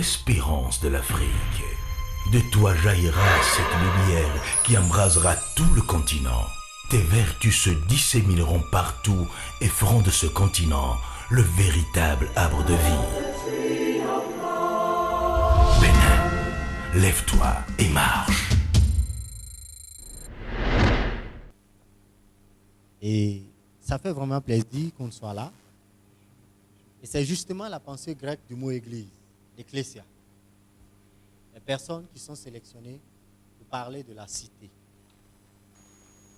l'espérance de l'Afrique. De toi jaillira cette lumière qui embrasera tout le continent. Tes vertus se dissémineront partout et feront de ce continent le véritable arbre de vie. Bénin, lève-toi et marche. Et ça fait vraiment plaisir qu'on soit là. Et c'est justement la pensée grecque du mot église, ecclésia. Les personnes qui sont sélectionnées pour parler de la cité.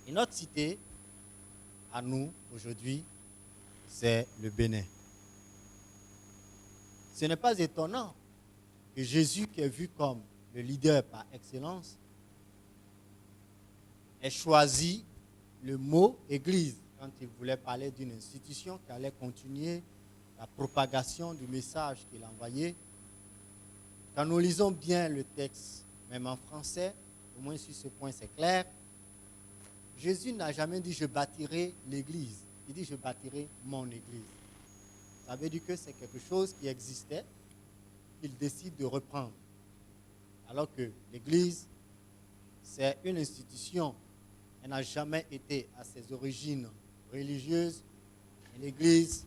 Et notre cité, à nous, aujourd'hui, c'est le Bénin. Ce n'est pas étonnant que Jésus, qui est vu comme le leader par excellence, ait choisi le mot église quand il voulait parler d'une institution qui allait continuer la propagation du message qu'il envoyait. Quand nous lisons bien le texte, même en français, au moins sur ce point c'est clair, Jésus n'a jamais dit « je bâtirai l'église ». Il dit « je bâtirai mon église ». Ça veut dire que c'est quelque chose qui existait, qu'il décide de reprendre. Alors que l'église, c'est une institution, elle n'a jamais été à ses origines religieuses. Et l'église,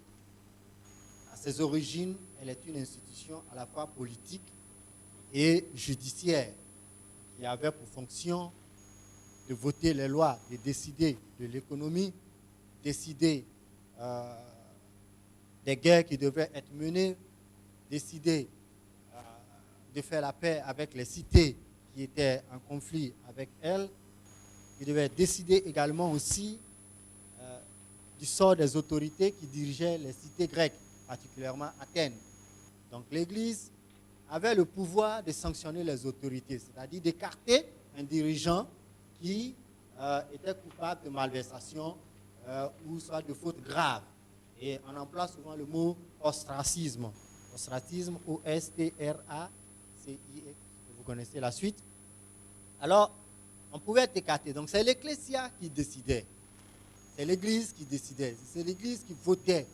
à ses origines, elle est une institution à la fois politique et judiciaire qui avait pour fonction de voter les lois, de décider de l'économie, décider des guerres qui devaient être menées, décider de faire la paix avec les cités qui étaient en conflit avec elle. Il devait décider également aussi du sort des autorités qui dirigeaient les cités grecques, particulièrement Athènes. Donc l'Église avait le pouvoir de sanctionner les autorités, c'est-à-dire d'écarter un dirigeant qui était coupable de malversation ou soit de fautes graves. Et on emploie souvent le mot ostracisme. Ostracisme, O-S-T-R-A-C-I-S, vous connaissez la suite. Alors, on pouvait être écarté. Donc c'est l'ecclésia qui décidait. C'est l'église qui décidait. C'est l'église qui votait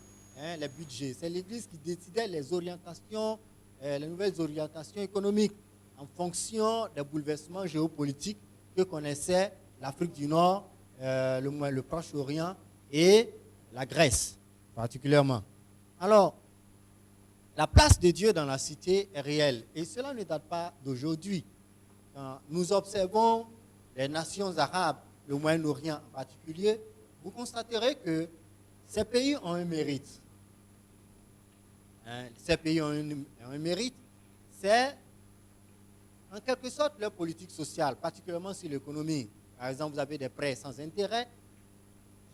les budgets. C'est l'église qui décidait les orientations, les nouvelles orientations économiques en fonction des bouleversements géopolitiques que connaissait l'Afrique du Nord, le Proche-Orient et la Grèce particulièrement. Alors, la place de Dieu dans la cité est réelle. Et cela ne date pas d'aujourd'hui. Quand nous observons les nations arabes, le Moyen-Orient en particulier, vous constaterez que ces pays ont un mérite. Ces pays ont un mérite, c'est en quelque sorte leur politique sociale, particulièrement sur l'économie. Par exemple, vous avez des prêts sans intérêt,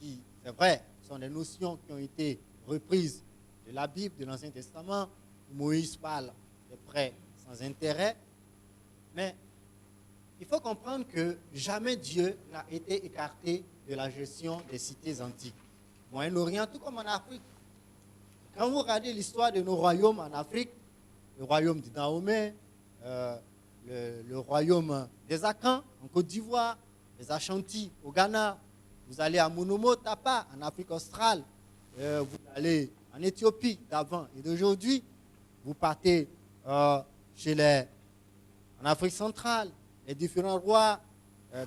qui, c'est vrai, sont des notions qui ont été reprises de la Bible, de l'Ancien Testament. Moïse parle des prêts sans intérêt, mais il faut comprendre que jamais Dieu n'a été écarté de la gestion des cités antiques. Moyen-Orient, tout comme en Afrique. Quand vous regardez l'histoire de nos royaumes en Afrique, le royaume de Dahomey, le royaume des Akans en Côte d'Ivoire, les Ashanti au Ghana, vous allez à Monomo, Tapa en Afrique australe, vous allez en Éthiopie d'avant et d'aujourd'hui, vous partez en Afrique centrale, les différents rois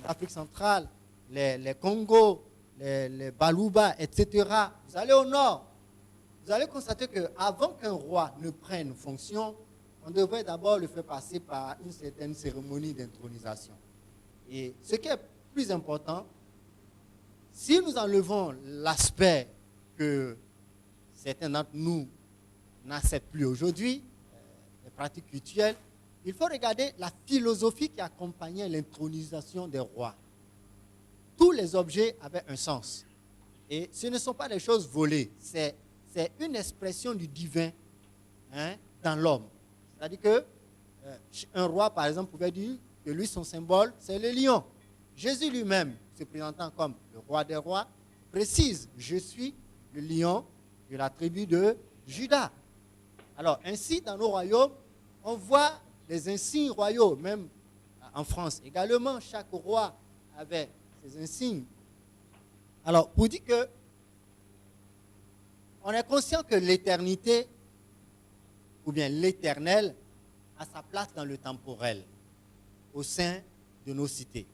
d'Afrique centrale, les Congo, les Baluba, etc. Vous allez au nord, vous allez constater qu'avant qu'un roi ne prenne fonction, on devrait d'abord le faire passer par une certaine cérémonie d'intronisation. Et ce qui est plus important, si nous enlevons l'aspect que certains d'entre nous n'acceptent plus aujourd'hui, les pratiques rituelles, il faut regarder la philosophie qui accompagnait l'intronisation des rois. Tous les objets avaient un sens. Et ce ne sont pas des choses volées, c'est une expression du divin dans l'homme. C'est-à-dire qu'un roi, par exemple, pouvait dire que lui, son symbole, c'est le lion. Jésus lui-même, se présentant comme le roi des rois, précise, je suis le lion de la tribu de Juda. Alors, ainsi, dans nos royaumes, on voit les insignes royaux, même en France également, chaque roi avait ses insignes. Alors, pour dire que on est conscient que l'éternité, ou bien l'éternel, a sa place dans le temporel, au sein de nos cités.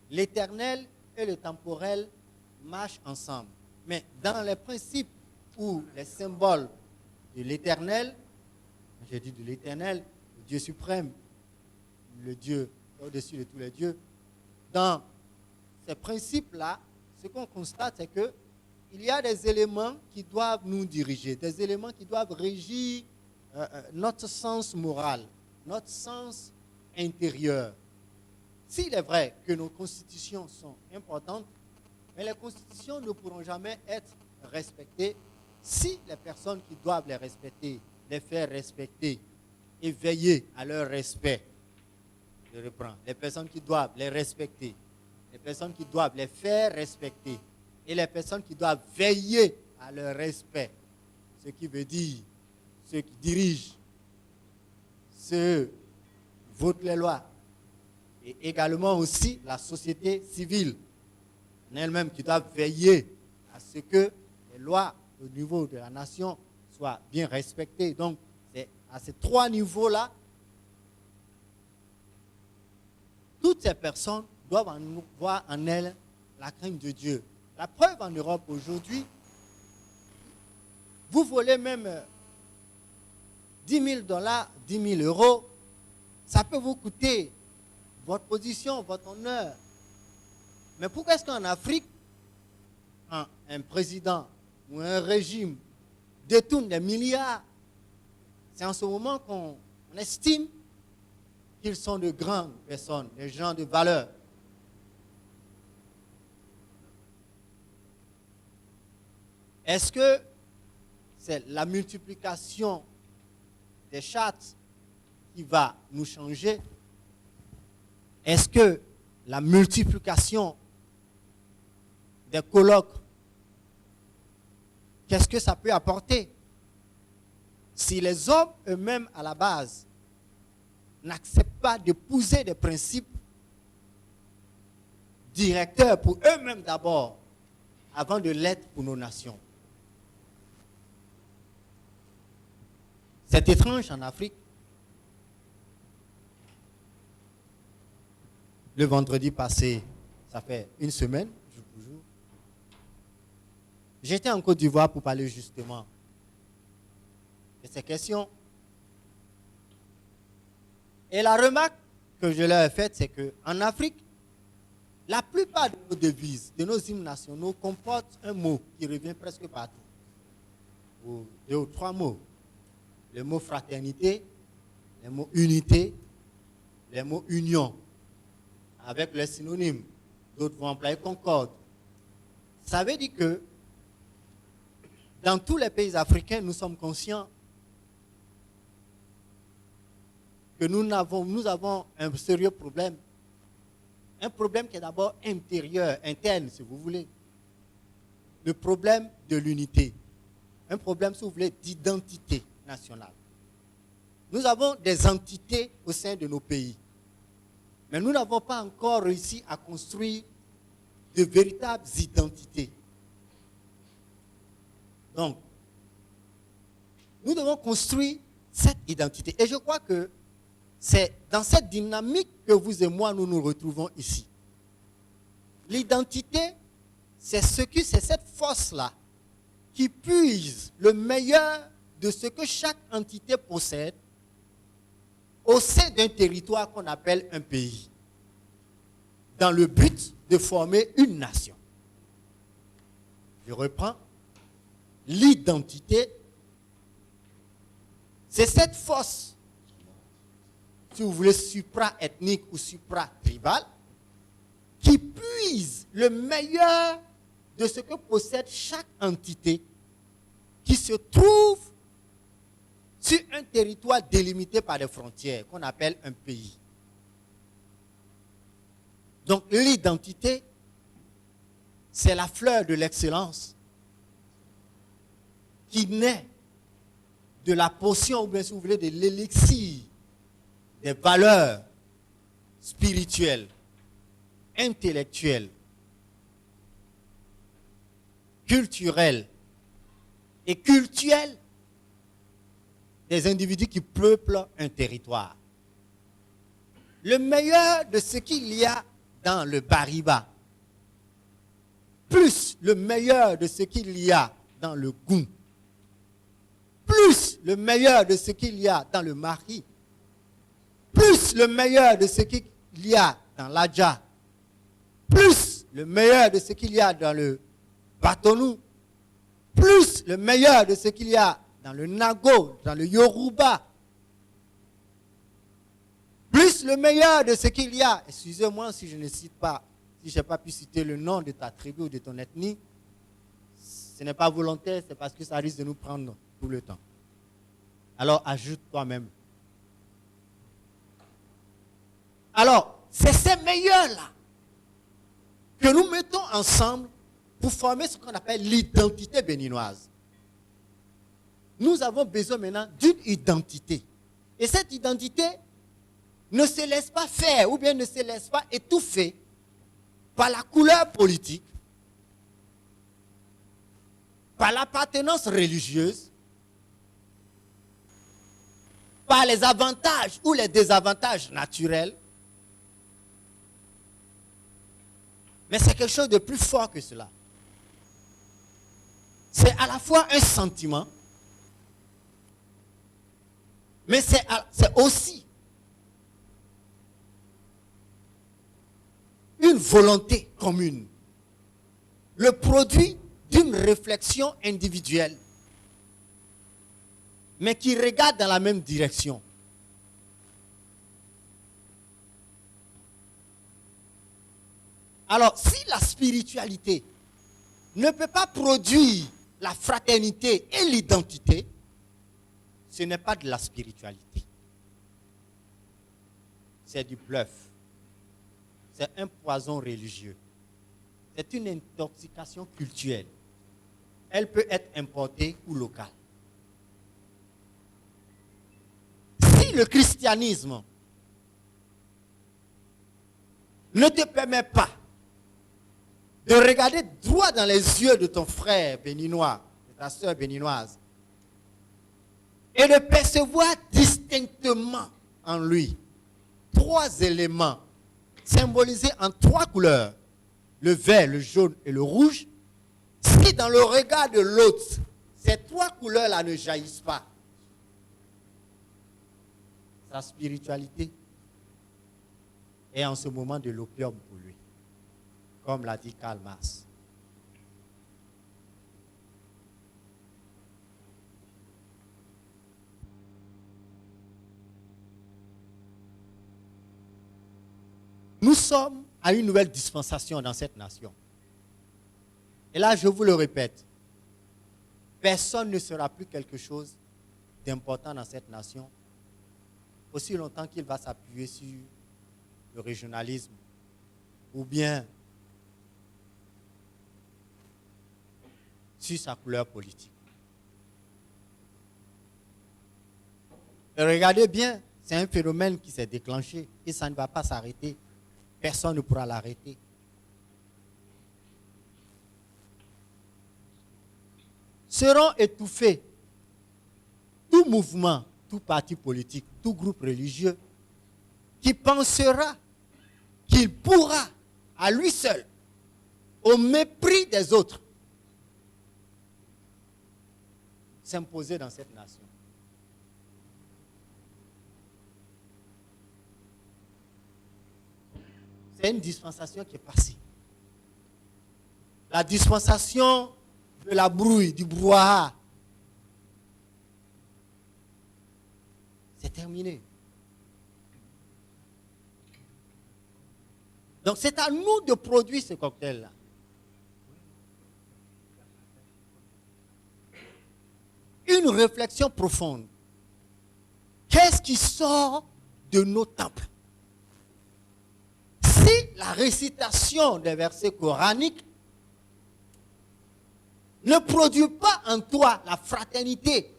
L'éternel et le temporel marchent ensemble. Mais dans les principes ou les symboles de l'éternel, j'ai dit de l'éternel, le Dieu suprême, le Dieu au-dessus de tous les dieux, dans ces principes-là, ce qu'on constate, c'est qu'il y a des éléments qui doivent nous diriger, des éléments qui doivent régir notre sens moral, notre sens intérieur. S'il est vrai que nos constitutions sont importantes, mais les constitutions ne pourront jamais être respectées si les personnes qui doivent les respecter, les faire respecter et veiller à leur respect. Je reprends. Les personnes qui doivent les respecter, les personnes qui doivent les faire respecter et les personnes qui doivent veiller à leur respect. Ce qui veut dire ceux qui dirigent, ceux qui votent les lois et également aussi la société civile en elle-même qui doit veiller à ce que les lois au niveau de la nation soient bien respectées. Donc, c'est à ces trois niveaux-là, toutes ces personnes doivent voir en elles la crainte de Dieu. La preuve en Europe aujourd'hui, vous volez même 10 000 $, 10 000 euros, ça peut vous coûter votre position, votre honneur. Mais pourquoi est-ce qu'en Afrique, un président ou un régime détourne des milliards? C'est en ce moment qu'on estime qu'ils sont de grandes personnes, des gens de valeur. Est-ce que c'est la multiplication des chartes qui va nous changer? Est-ce que la multiplication des colloques, qu'est-ce que ça peut apporter? Si les hommes eux-mêmes à la base n'acceptent pas d'épouser des principes directeurs pour eux-mêmes d'abord, avant de l'être pour nos nations. C'est étrange en Afrique. Le vendredi passé, ça fait une semaine, j'étais en Côte d'Ivoire pour parler justement de ces questions. Et la remarque que je leur ai faite, c'est qu'en Afrique, la plupart de nos devises, de nos hymnes nationaux, comportent un mot qui revient presque partout. Ou deux ou trois mots. Le mot fraternité, le mot unité, le mot union, avec les synonymes. D'autres vont employer concorde. Ça veut dire que dans tous les pays africains, nous sommes conscients que nous avons un sérieux problème. Un problème qui est d'abord intérieur, interne, si vous voulez. Le problème de l'unité. Un problème, si vous voulez, d'identité nationale. Nous avons des entités au sein de nos pays. Mais nous n'avons pas encore réussi à construire de véritables identités. Donc, nous devons construire cette identité. Et je crois que c'est dans cette dynamique que vous et moi, nous nous retrouvons ici. L'identité, c'est cette force-là qui puise le meilleur de ce que chaque entité possède au sein d'un territoire qu'on appelle un pays, dans le but de former une nation. Je reprends. L'identité, c'est cette force, si vous voulez, supra-ethnique ou supra-tribale, qui puise le meilleur de ce que possède chaque entité qui se trouve sur un territoire délimité par des frontières, qu'on appelle un pays. Donc l'identité, c'est la fleur de l'excellence qui naît de la potion, ou bien si vous voulez, de l'élixir des valeurs spirituelles, intellectuelles, culturelles et cultuelles des individus qui peuplent un territoire. Le meilleur de ce qu'il y a dans le Bariba, plus le meilleur de ce qu'il y a dans le Goum, plus le meilleur de ce qu'il y a dans le Mari, plus le meilleur de ce qu'il y a dans l'Adja, plus le meilleur de ce qu'il y a dans le Batonou, plus le meilleur de ce qu'il y a dans le Nago, dans le Yoruba, plus le meilleur de ce qu'il y a, excusez-moi si je ne cite pas, si je n'ai pas pu citer le nom de ta tribu ou de ton ethnie, ce n'est pas volontaire, c'est parce que ça risque de nous prendre tout le temps. Alors ajoute toi-même. Alors, c'est ces meilleurs-là que nous mettons ensemble pour former ce qu'on appelle l'identité béninoise. Nous avons besoin maintenant d'une identité. Et cette identité ne se laisse pas faire ou bien ne se laisse pas étouffer par la couleur politique, par l'appartenance religieuse, par les avantages ou les désavantages naturels. Mais c'est quelque chose de plus fort que cela. C'est à la fois un sentiment, mais c'est aussi une volonté commune. Le produit d'une réflexion individuelle, mais qui regarde dans la même direction. Alors, si la spiritualité ne peut pas produire la fraternité et l'identité, ce n'est pas de la spiritualité. C'est du bluff. C'est un poison religieux. C'est une intoxication culturelle. Elle peut être importée ou locale. Si le christianisme ne te permet pas de regarder droit dans les yeux de ton frère béninois, de ta soeur béninoise, et de percevoir distinctement en lui 3 éléments symbolisés en 3 couleurs, le vert, le jaune et le rouge. Si dans le regard de l'autre, ces 3 couleurs-là ne jaillissent pas, sa spiritualité est en ce moment de l'opium pour lui, comme l'a dit Karl Marx. Nous sommes à une nouvelle dispensation dans cette nation. Et là, je vous le répète, personne ne sera plus quelque chose d'important dans cette nation aussi longtemps qu'il va s'appuyer sur le régionalisme ou bien sur sa couleur politique. Et regardez bien, c'est un phénomène qui s'est déclenché et ça ne va pas s'arrêter. Personne ne pourra l'arrêter. Seront étouffés tout mouvement, tout parti politique, tout groupe religieux qui pensera qu'il pourra, à lui seul, au mépris des autres, s'imposer dans cette nation. C'est une dispensation qui est passée. La dispensation de la brouille, du brouhaha, c'est terminé. Donc c'est à nous de produire ce cocktail-là. Une réflexion profonde. Qu'est-ce qui sort de nos temples? Si la récitation des versets coraniques ne produit pas en toi la fraternité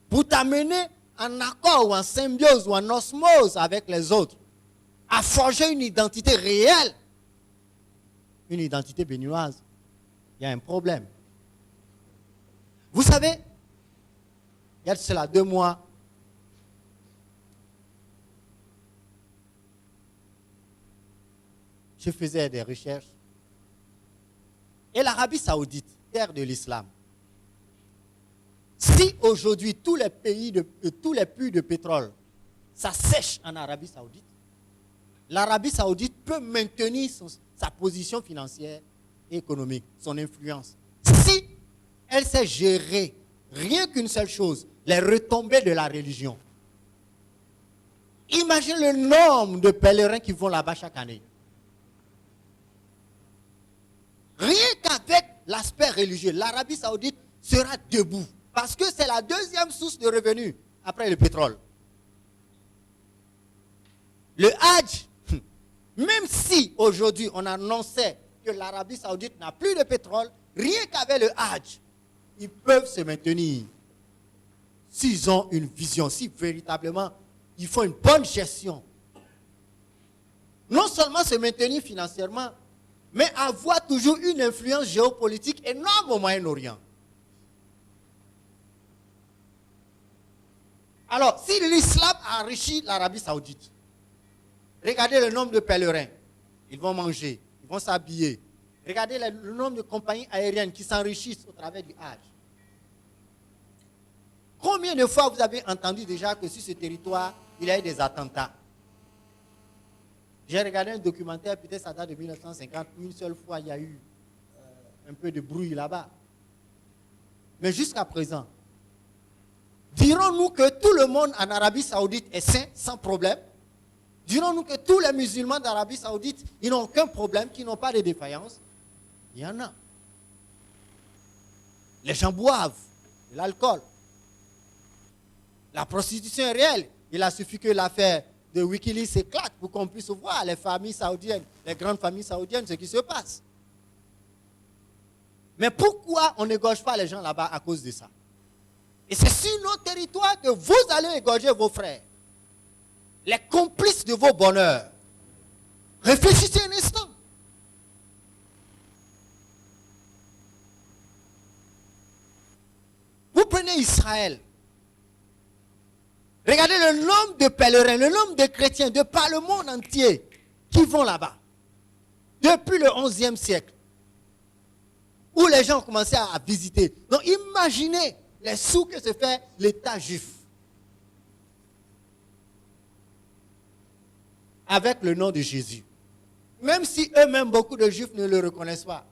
pour t'amener en accord ou en symbiose ou en osmose avec les autres, à forger une identité réelle, une identité béninoise, il y a un problème. Vous savez, il y a de cela 2 mois, je faisais des recherches. Et l'Arabie Saoudite, terre de l'islam, si aujourd'hui tous les puits de pétrole, ça sèche en Arabie Saoudite, l'Arabie Saoudite peut maintenir sa position financière et économique, son influence. Si elle sait gérer rien qu'une seule chose, les retombées de la religion. Imaginez le nombre de pèlerins qui vont là-bas chaque année. Rien qu'avec l'aspect religieux, l'Arabie Saoudite sera debout. Parce que c'est la deuxième source de revenus après le pétrole. Le Hajj, même si aujourd'hui on annonçait que l'Arabie Saoudite n'a plus de pétrole, rien qu'avec le Hajj, ils peuvent se maintenir. S'ils ont une vision, si véritablement ils font une bonne gestion. Non seulement se maintenir financièrement, mais avoir toujours une influence géopolitique énorme au Moyen-Orient. Alors, si l'islam a enrichi l'Arabie Saoudite, regardez le nombre de pèlerins. Ils vont manger, ils vont s'habiller. Regardez le nombre de compagnies aériennes qui s'enrichissent au travers du Hajj. Combien de fois vous avez entendu déjà que sur ce territoire, il y a eu des attentats? J'ai regardé un documentaire, peut-être ça date de 1950, une seule fois il y a eu un peu de bruit là-bas. Mais jusqu'à présent, dirons-nous que tout le monde en Arabie Saoudite est sain, sans problème? Dirons-nous que tous les musulmans d'Arabie Saoudite, ils n'ont aucun problème, qu'ils n'ont pas de défaillance? Il y en a. Les gens boivent de l'alcool. La prostitution est réelle. Il a suffi que l'affaire de Wikileaks s'éclate pour qu'on puisse voir les familles saoudiennes, les grandes familles saoudiennes, ce qui se passe. Mais pourquoi on n'égorge pas les gens là-bas à cause de ça? Et c'est sur nos territoires que vous allez égorger vos frères, les complices de vos bonheurs. Réfléchissez un instant. Vous prenez Israël. Regardez le nombre de pèlerins, le nombre de chrétiens de par le monde entier qui vont là-bas. Depuis le 11e siècle, où les gens ont commencé à visiter. Donc imaginez les sous que se fait l'État juif. Avec le nom de Jésus. Même si eux-mêmes, beaucoup de juifs ne le reconnaissent pas.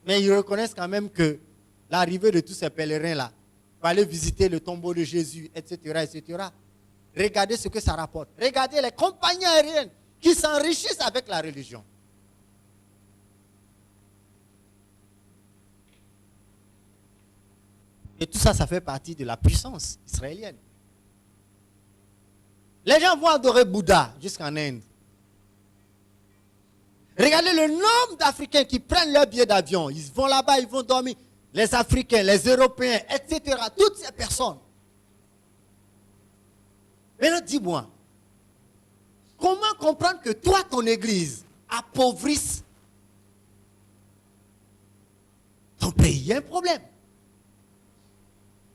Mais ils reconnaissent quand même que l'arrivée de tous ces pèlerins-là, pour aller visiter le tombeau de Jésus, etc., etc. Regardez ce que ça rapporte. Regardez les compagnies aériennes qui s'enrichissent avec la religion. Et tout ça, ça fait partie de la puissance israélienne. Les gens vont adorer Bouddha jusqu'en Inde. Regardez le nombre d'Africains qui prennent leur billet d'avion. Ils vont là-bas, ils vont dormir. Les Africains, les Européens, etc. Toutes ces personnes. Maintenant, dis-moi, comment comprendre que toi, ton église, appauvrisse ton pays? Il y a un problème.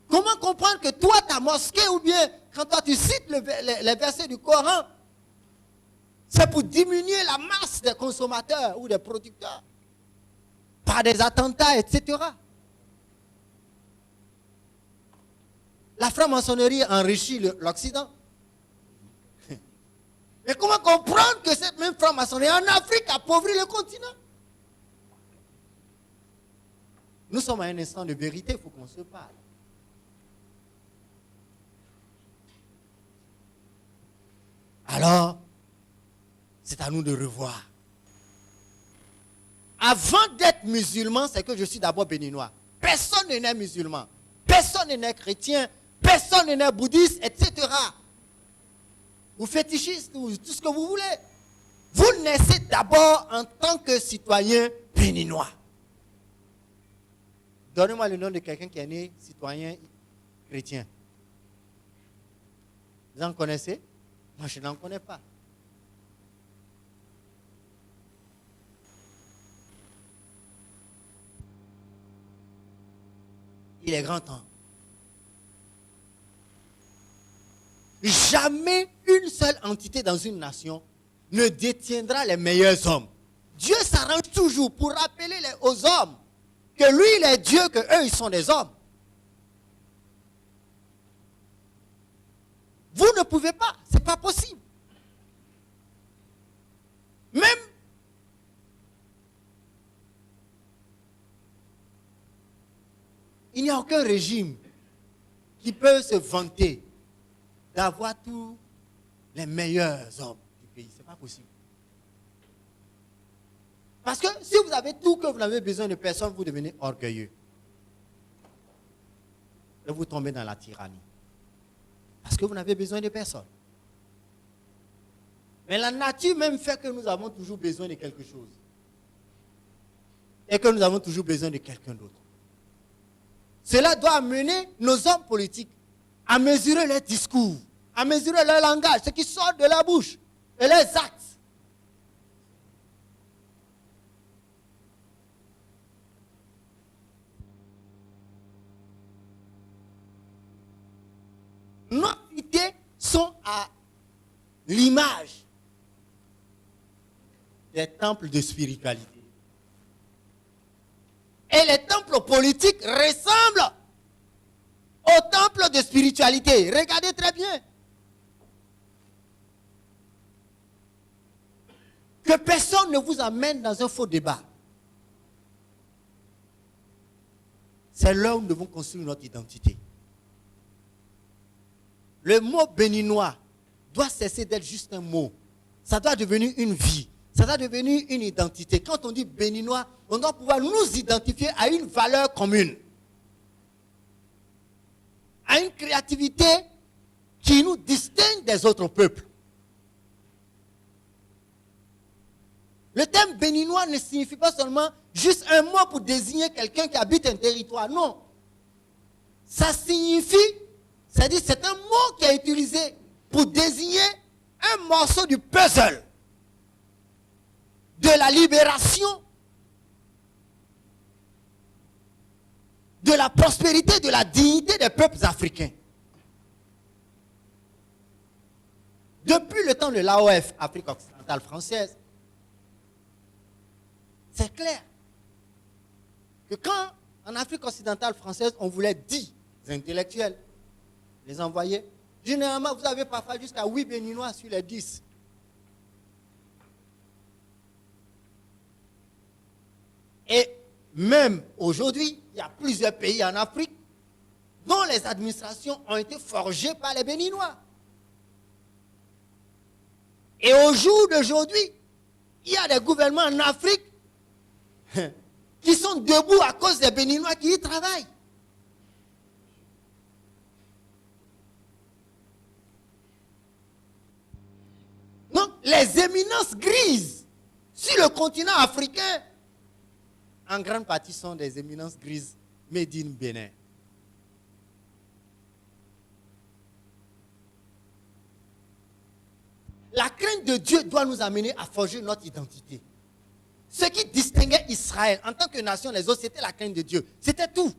Comment comprendre que toi, ta mosquée, ou bien quand toi tu cites les versets du Coran, c'est pour diminuer la masse des consommateurs ou des producteurs par des attentats, etc. La franc-maçonnerie enrichit l'Occident. Mais comment comprendre que cette même franc-maçonnerie en Afrique appauvrit le continent? Nous sommes à un instant de vérité, il faut qu'on se parle. Alors, c'est à nous de revoir. Avant d'être musulman, c'est que je suis d'abord béninois. Personne n'est né musulman. Personne n'est né chrétien. Personne n'est né bouddhiste, etc. Ou fétichiste, ou tout ce que vous voulez. Vous naissez d'abord en tant que citoyen béninois. Donnez-moi le nom de quelqu'un qui est né citoyen chrétien. Vous en connaissez? Moi, je n'en connais pas. Il est grand temps. Jamais une seule entité dans une nation ne détiendra les meilleurs hommes. Dieu s'arrange toujours pour rappeler aux hommes que lui, il est Dieu, que eux, ils sont des hommes. Vous ne pouvez pas, ce n'est pas possible. Même il n'y a aucun régime qui peut se vanter d'avoir tous les meilleurs hommes du pays. Ce n'est pas possible. Parce que si vous avez tout, que vous n'avez besoin de personne, vous devenez orgueilleux. Et vous tombez dans la tyrannie. Parce que vous n'avez besoin de personne. Mais la nature même fait que nous avons toujours besoin de quelque chose. Et que nous avons toujours besoin de quelqu'un d'autre. Cela doit amener nos hommes politiques à mesurer leurs discours, à mesurer leur langage, ce qui sort de leur bouche et leurs actes. Nos idées sont à l'image des temples de spiritualité. Et les temples politiques ressemblent aux temples de spiritualité. Regardez très bien. Que personne ne vous amène dans un faux débat. C'est là où nous devons construire notre identité. Le mot béninois doit cesser d'être juste un mot. Ça doit devenir une vie. Ça doit devenir une identité. Quand on dit béninois, on doit pouvoir nous identifier à une valeur commune. À une créativité qui nous distingue des autres peuples. Le terme béninois ne signifie pas seulement juste un mot pour désigner quelqu'un qui habite un territoire. Non. Ça signifie, c'est-à-dire c'est un mot qui est utilisé pour désigner un morceau du puzzle de la libération, de la prospérité, de la dignité des peuples africains. Depuis le temps de l'AOF, Afrique occidentale française, c'est clair que quand en Afrique occidentale française, on voulait 10 intellectuels, les envoyer, généralement vous avez parfois jusqu'à 8 béninois sur les 10. Et même aujourd'hui, il y a plusieurs pays en Afrique dont les administrations ont été forgées par les Béninois. Et au jour d'aujourd'hui, il y a des gouvernements en Afrique qui sont debout à cause des Béninois qui y travaillent. Donc, les éminences grises sur le continent africain, en grande partie, sont des éminences grises made in Bénin. La crainte de Dieu doit nous amener à forger notre identité. Ce qui distinguait Israël en tant que nation les autres, c'était la crainte de Dieu. C'était tout.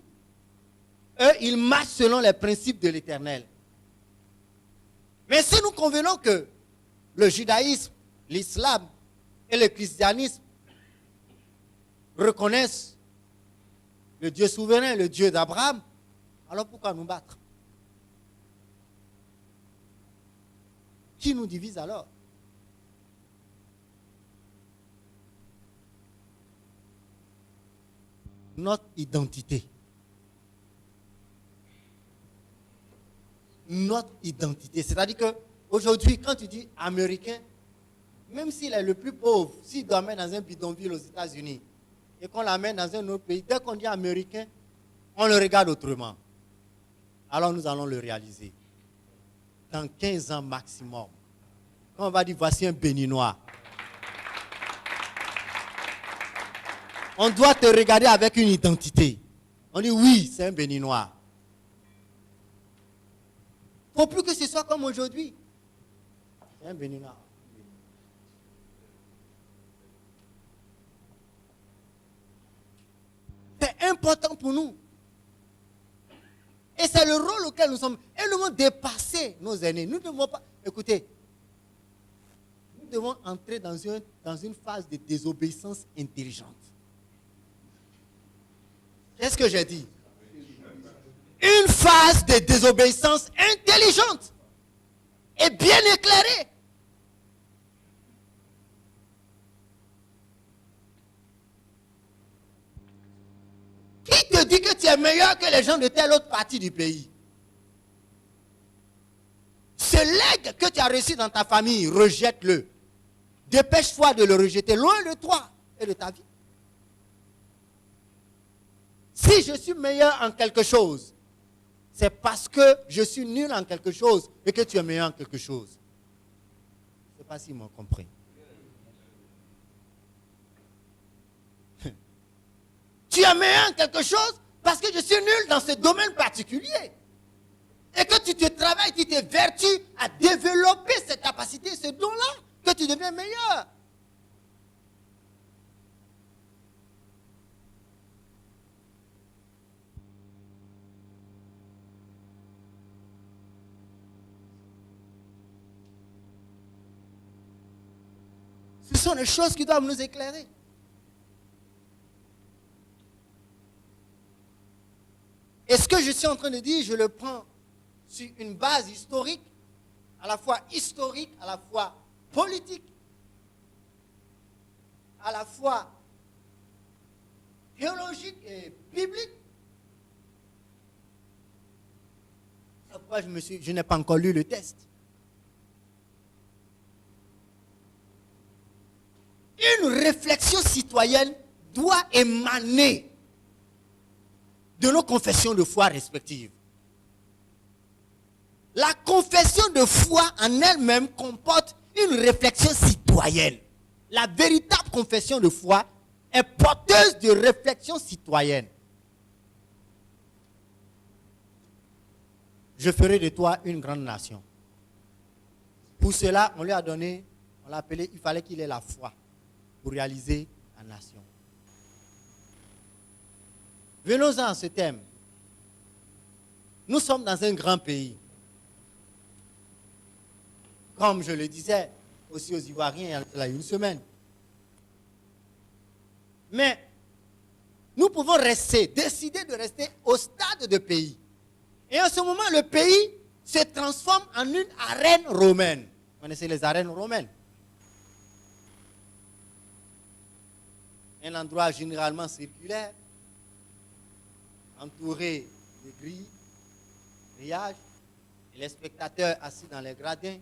Eux, ils marchent selon les principes de l'Éternel. Mais si nous convenons que le judaïsme, l'islam et le christianisme reconnaissent le Dieu souverain, le Dieu d'Abraham, alors pourquoi nous battre? Qui nous divise alors? Notre identité. Notre identité. C'est-à-dire qu'aujourd'hui, quand tu dis américain, même s'il est le plus pauvre, s'il doit mettre dans un bidonville aux États-Unis et qu'on l'amène dans un autre pays, dès qu'on dit américain, on le regarde autrement. Alors nous allons le réaliser. Dans 15 ans maximum. Quand on va dire voici un béninois, on doit te regarder avec une identité. On dit oui, c'est un béninois. Il ne faut plus que ce soit comme aujourd'hui. C'est un béninois. C'est important pour nous. C'est le rôle auquel nous sommes. Et nous devons dépasser nos aînés. Nous ne devons pas... Écoutez, nous devons entrer dans une phase de désobéissance intelligente. Qu'est-ce que j'ai dit? Une phase de désobéissance intelligente et bien éclairée. Qui te dit que tu es meilleur que les gens de telle autre partie du pays? Ce legs que tu as reçu dans ta famille, rejette-le. Dépêche-toi de le rejeter loin de toi et de ta vie. Si je suis meilleur en quelque chose, c'est parce que je suis nul en quelque chose et que tu es meilleur en quelque chose. Je ne sais pas s'ils m'ont compris. Tu es meilleur en quelque chose parce que je suis nul dans ce domaine particulier. Et que tu te travailles, tu t'évertues à développer cette capacité, ce don-là, que tu deviens meilleur. Ce sont les choses qui doivent nous éclairer. Et ce que je suis en train de dire, je le prends sur une base historique, à la fois politique, à la fois théologique et biblique. C'est pourquoi je n'ai pas encore lu le test. Une réflexion citoyenne doit émaner de nos confessions de foi respectives. La confession de foi en elle-même comporte une réflexion citoyenne. La véritable confession de foi est porteuse de réflexion citoyenne. Je ferai de toi une grande nation. Pour cela, on lui a donné, on l'a appelé, il fallait qu'il ait la foi pour réaliser la nation. Venons-en à ce thème. Nous sommes dans un grand pays. Comme je le disais aussi aux Ivoiriens il y a une semaine. Mais nous pouvons décider de rester au stade de pays. Et en ce moment, le pays se transforme en une arène romaine. Vous connaissez les arènes romaines? Un endroit généralement circulaire, entouré de grillages, et les spectateurs assis dans les gradins.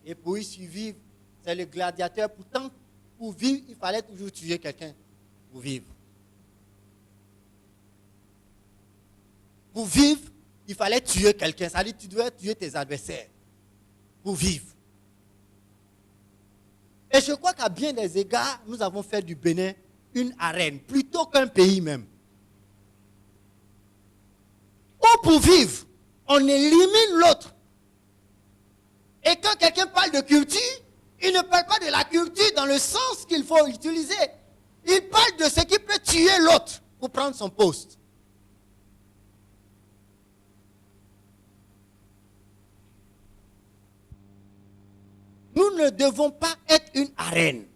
Et pour y survivre, c'est le gladiateur. Pourtant, pour vivre, il fallait toujours tuer quelqu'un pour vivre. Pour vivre, il fallait tuer quelqu'un. Ça veut dire que tu devais tuer tes adversaires pour vivre. Et je crois qu'à bien des égards, nous avons fait du Bénin une arène, plutôt qu'un pays même. Ou pour vivre, on élimine l'autre. Et quand quelqu'un parle de culture, il ne parle pas de la culture dans le sens qu'il faut utiliser. Il parle de ce qui peut tuer l'autre pour prendre son poste. Nous ne devons pas être une arène.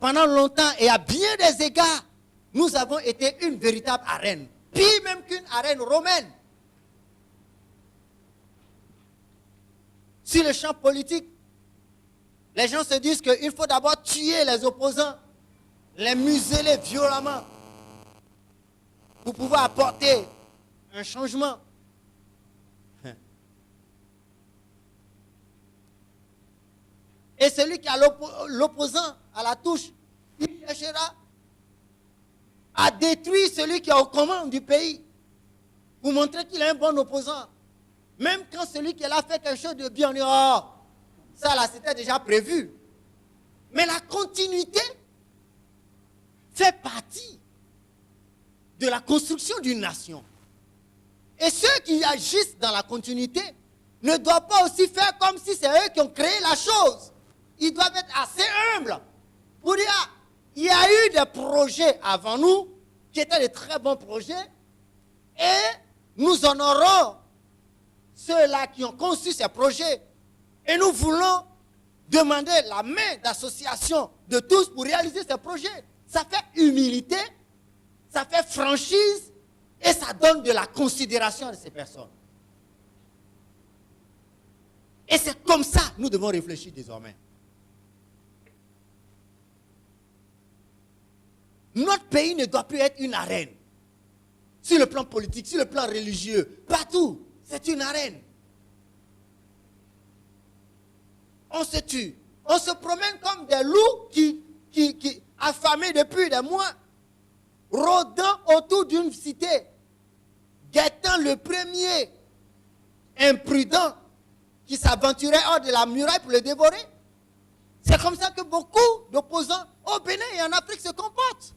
Pendant longtemps et à bien des égards, nous avons été une véritable arène. Pire même qu'une arène romaine. Sur le champ politique, les gens se disent qu'il faut d'abord tuer les opposants, les museler violemment pour pouvoir apporter un changement. Et celui qui a l'opposant à la touche, il cherchera à détruire celui qui est aux commandes du pays pour montrer qu'il est un bon opposant. Même quand celui qui est là fait quelque chose de bien, on dit, oh, ça là c'était déjà prévu. Mais la continuité fait partie de la construction d'une nation. Et ceux qui agissent dans la continuité ne doivent pas aussi faire comme si c'est eux qui ont créé la chose. Ils doivent être assez humbles pour dire, ah, il y a eu des projets avant nous qui étaient de très bons projets Et nous honorons ceux-là qui ont conçu ces projets. Et nous voulons demander la main d'association de tous pour réaliser ces projets. Ça fait humilité, ça fait franchise et ça donne de la considération à ces personnes. Et c'est comme ça que nous devons réfléchir désormais. Notre pays ne doit plus être une arène. Sur le plan politique, sur le plan religieux, partout, c'est une arène. On se tue. On se promène comme des loups qui affamés depuis des mois, rôdant autour d'une cité, guettant le premier imprudent qui s'aventurait hors de la muraille pour le dévorer. C'est comme ça que beaucoup d'opposants au Bénin et en Afrique se comportent.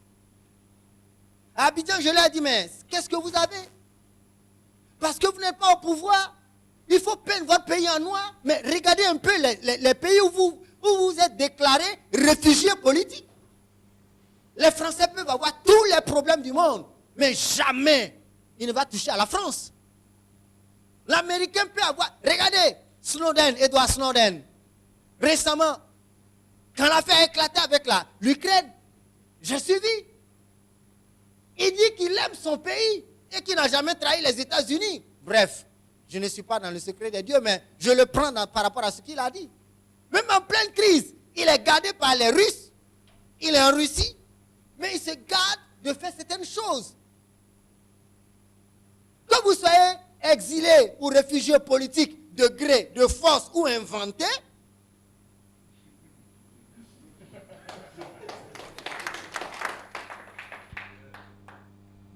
À Abidjan, je leur ai dit, mais qu'est-ce que vous avez? Parce que vous n'êtes pas au pouvoir, il faut peindre votre pays en noir. Mais regardez un peu les pays où vous êtes déclarés réfugiés politiques. Les Français peuvent avoir tous les problèmes du monde, mais jamais il ne va toucher à la France. L'Américain peut avoir... Regardez, Snowden, Edward Snowden. Récemment, quand l'affaire a éclaté avec l'Ukraine, j'ai suivi. Il dit qu'il aime son pays et qu'il n'a jamais trahi les États-Unis. Bref, je ne suis pas dans le secret des dieux, mais je le prends par rapport à ce qu'il a dit. Même en pleine crise, il est gardé par les Russes. Il est en Russie, mais il se garde de faire certaines choses. Que vous soyez exilé ou réfugié politique de gré, de force ou inventé,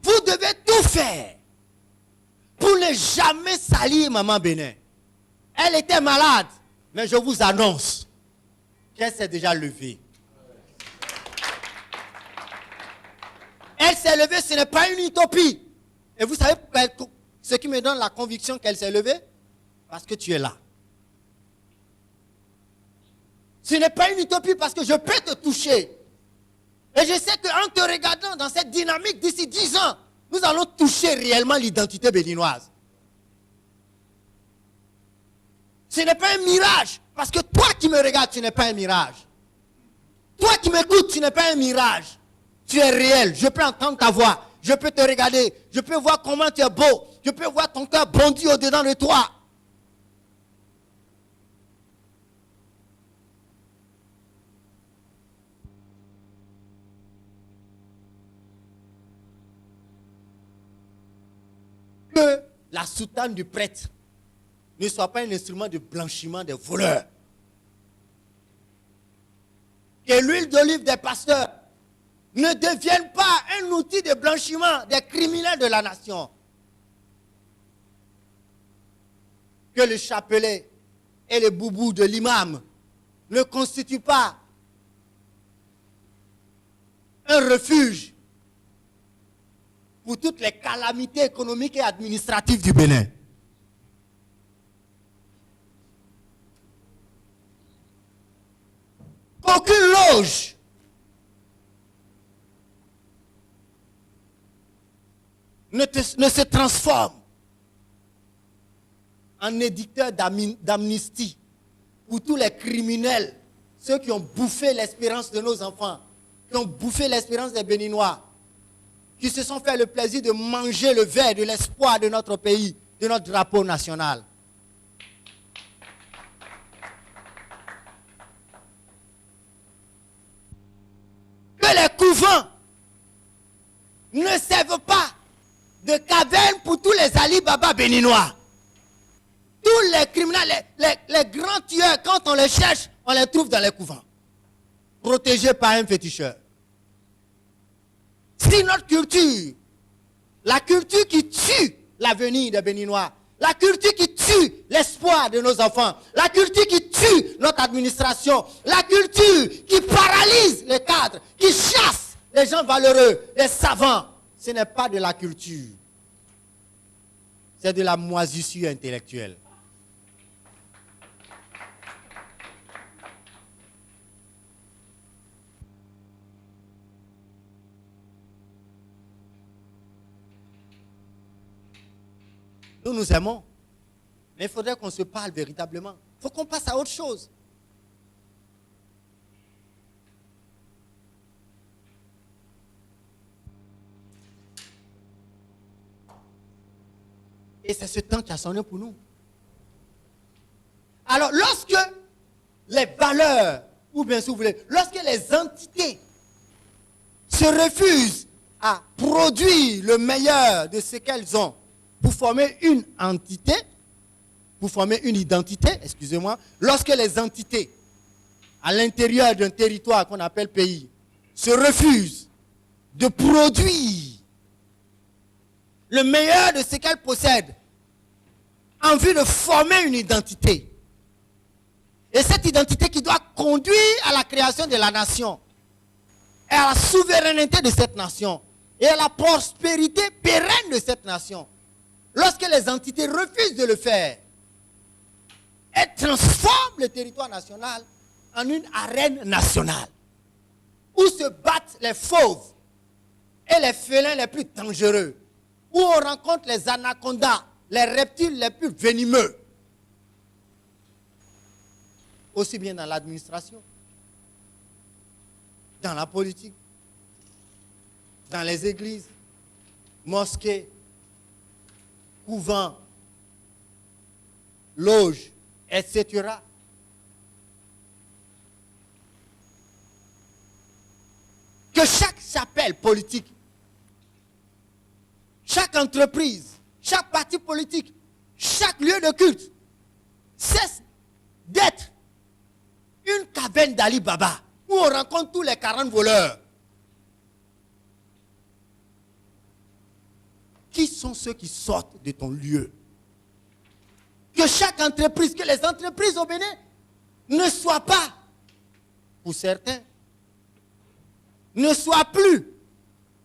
vous devez tout faire pour ne jamais salir Maman Bénin. Elle était malade, mais je vous annonce qu'elle s'est déjà levée. Elle s'est levée, ce n'est pas une utopie. Et vous savez ce qui me donne la conviction qu'elle s'est levée? Parce que tu es là. Ce n'est pas une utopie parce que je peux te toucher. Et je sais qu'en te regardant dans cette dynamique d'ici 10 ans, nous allons toucher réellement l'identité béninoise. Ce n'est pas un mirage, parce que toi qui me regardes, tu n'es pas un mirage. Toi qui m'écoutes, tu n'es pas un mirage. Tu es réel, je peux entendre ta voix, je peux te regarder, je peux voir comment tu es beau, je peux voir ton cœur bondir au-dedans de toi. Que la soutane du prêtre ne soit pas un instrument de blanchiment des voleurs. Que l'huile d'olive des pasteurs ne devienne pas un outil de blanchiment des criminels de la nation. Que le chapelet et le boubou de l'imam ne constituent pas un refuge pour toutes les calamités économiques et administratives du Bénin. Qu'aucune loge ne se transforme en édicteur d'amnistie pour tous les criminels, ceux qui ont bouffé l'espérance de nos enfants, qui ont bouffé l'espérance des Béninois, qui se sont fait le plaisir de manger le verre de l'espoir de notre pays, de notre drapeau national. Que les couvents ne servent pas de caverne pour tous les Ali Baba béninois. Tous les criminels, les grands tueurs, quand on les cherche, on les trouve dans les couvents. Protégés par un féticheur. Si notre culture, la culture qui tue l'avenir des Béninois, la culture qui tue l'espoir de nos enfants, la culture qui tue notre administration, la culture qui paralyse les cadres, qui chasse les gens valeureux, les savants, ce n'est pas de la culture. C'est de la moisissure intellectuelle. Nous nous aimons. Mais il faudrait qu'on se parle véritablement. Il faut qu'on passe à autre chose. Et c'est ce temps qui a sonné pour nous. Alors, lorsque les valeurs, ou bien si vous voulez, lorsque les entités se refusent à produire le meilleur de ce qu'elles ont pour former une entité, pour former une identité, excusez-moi, lorsque les entités à l'intérieur d'un territoire qu'on appelle pays se refusent de produire le meilleur de ce qu'elles possèdent en vue de former une identité. Et cette identité qui doit conduire à la création de la nation, et à la souveraineté de cette nation, et à la prospérité pérenne de cette nation. Lorsque les entités refusent de le faire, elles transforment le territoire national en une arène nationale, où se battent les fauves et les félins les plus dangereux, où on rencontre les anacondas, les reptiles les plus venimeux, aussi bien dans l'administration, dans la politique, dans les églises, mosquées, couvents, loges, etc. Que chaque chapelle politique, chaque entreprise, chaque parti politique, chaque lieu de culte cesse d'être une caverne d'Ali Baba où on rencontre tous les 40 voleurs. Qui sont ceux qui sortent de ton lieu? Que chaque entreprise, que les entreprises au Bénin ne soient pas, pour certains, ne soient plus,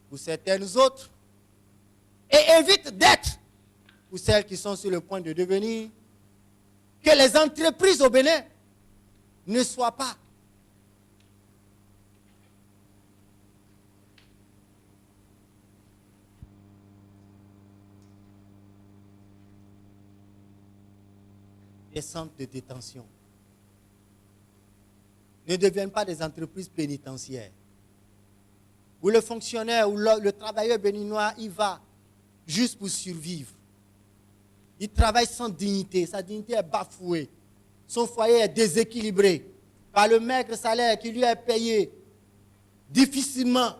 pour certaines autres, et évitent d'être, pour celles qui sont sur le point de devenir, que les entreprises au Bénin ne soient pas des centres de détention, ne deviennent pas des entreprises pénitentiaires, où le fonctionnaire ou le travailleur béninois, il va juste pour survivre. Il travaille sans dignité, sa dignité est bafouée. Son foyer est déséquilibré par le maigre salaire qui lui est payé difficilement.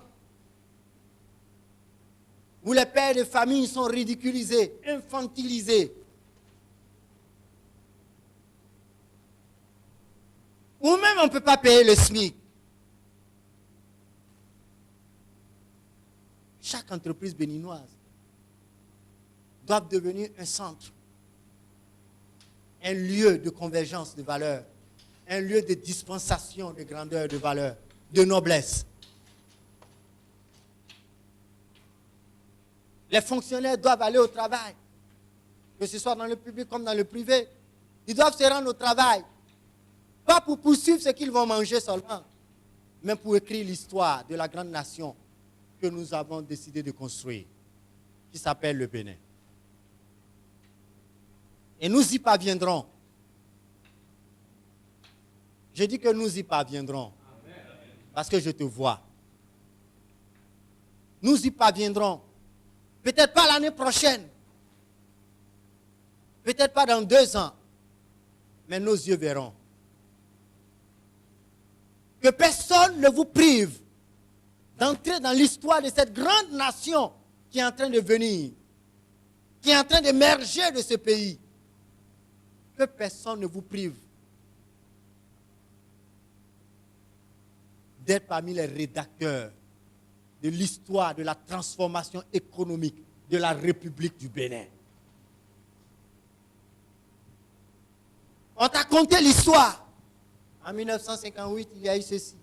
Où les pères de famille sont ridiculisés, infantilisés. Ou même on ne peut pas payer le SMIC. Chaque entreprise béninoise doit devenir un centre, un lieu de convergence de valeurs, un lieu de dispensation de grandeur, de valeur, de noblesse. Les fonctionnaires doivent aller au travail, que ce soit dans le public comme dans le privé. Ils doivent se rendre au travail, pas pour poursuivre ce qu'ils vont manger seulement, mais pour écrire l'histoire de la grande nation que nous avons décidé de construire, qui s'appelle le Bénin. Et nous y parviendrons. Je dis que nous y parviendrons. Parce que je te vois. Nous y parviendrons. Peut-être pas l'année prochaine. Peut-être pas dans 2 ans. Mais nos yeux verront. Que personne ne vous prive d'entrer dans l'histoire de cette grande nation qui est en train de venir, qui est en train d'émerger de ce pays. Que personne ne vous prive d'être parmi les rédacteurs de l'histoire de la transformation économique de la République du Bénin. On t'a conté l'histoire. En 1958, il y a eu ceci.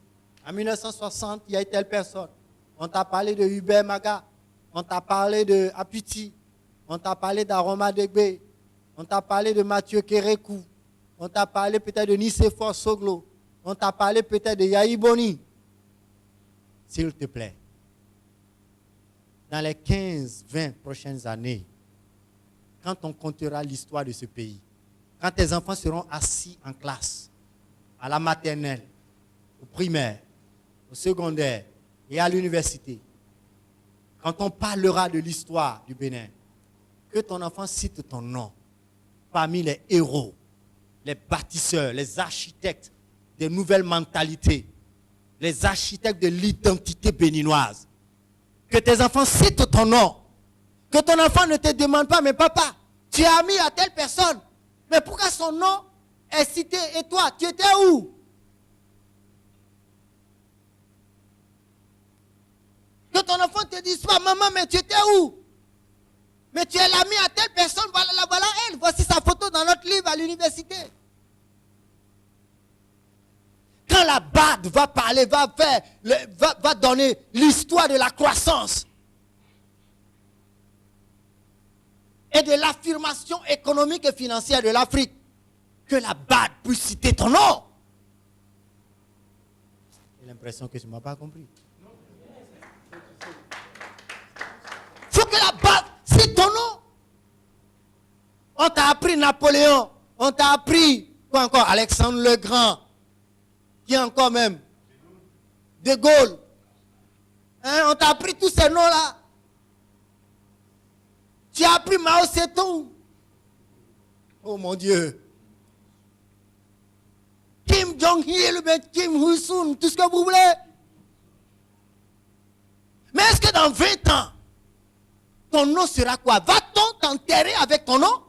En 1960, il y a eu telle personne. On t'a parlé de Hubert Maga. On t'a parlé de Apiti. On t'a parlé d'Aroma Degbe. On t'a parlé de Mathieu Kérékou. On t'a parlé peut-être de Nicéphore Soglo. On t'a parlé peut-être de Yahi Boni. S'il te plaît, dans les 15-20 prochaines années, quand on comptera l'histoire de ce pays, quand tes enfants seront assis en classe, à la maternelle, au primaire, au secondaire et à l'université, quand on parlera de l'histoire du Bénin, que ton enfant cite ton nom parmi les héros, les bâtisseurs, les architectes des nouvelles mentalités, les architectes de l'identité béninoise. Que tes enfants citent ton nom. Que ton enfant ne te demande pas, mais papa, tu es ami à telle personne. Mais pourquoi son nom est cité et toi, tu étais où? Que ton enfant ne te dise pas, maman, mais tu étais où? Mais tu es l'ami à telle personne, voilà elle, voici sa photo dans notre livre à l'université. Quand la BAD va parler, va donner l'histoire de la croissance et de l'affirmation économique et financière de l'Afrique, que la BAD puisse citer ton nom. J'ai l'impression que tu ne m'as pas compris. Il faut que la BAD cite ton nom. On t'a appris Napoléon, on t'a appris, quoi encore, Alexandre le Grand, qui est encore même, De Gaulle. Hein, on t'a appris tous ces noms-là. Tu as appris Mao Zedong. Oh mon Dieu. Kim Jong-il, Kim Il-sung, tout ce que vous voulez. Mais est-ce que dans 20 ans, ton nom sera quoi? Va-t-on t'enterrer avec ton nom?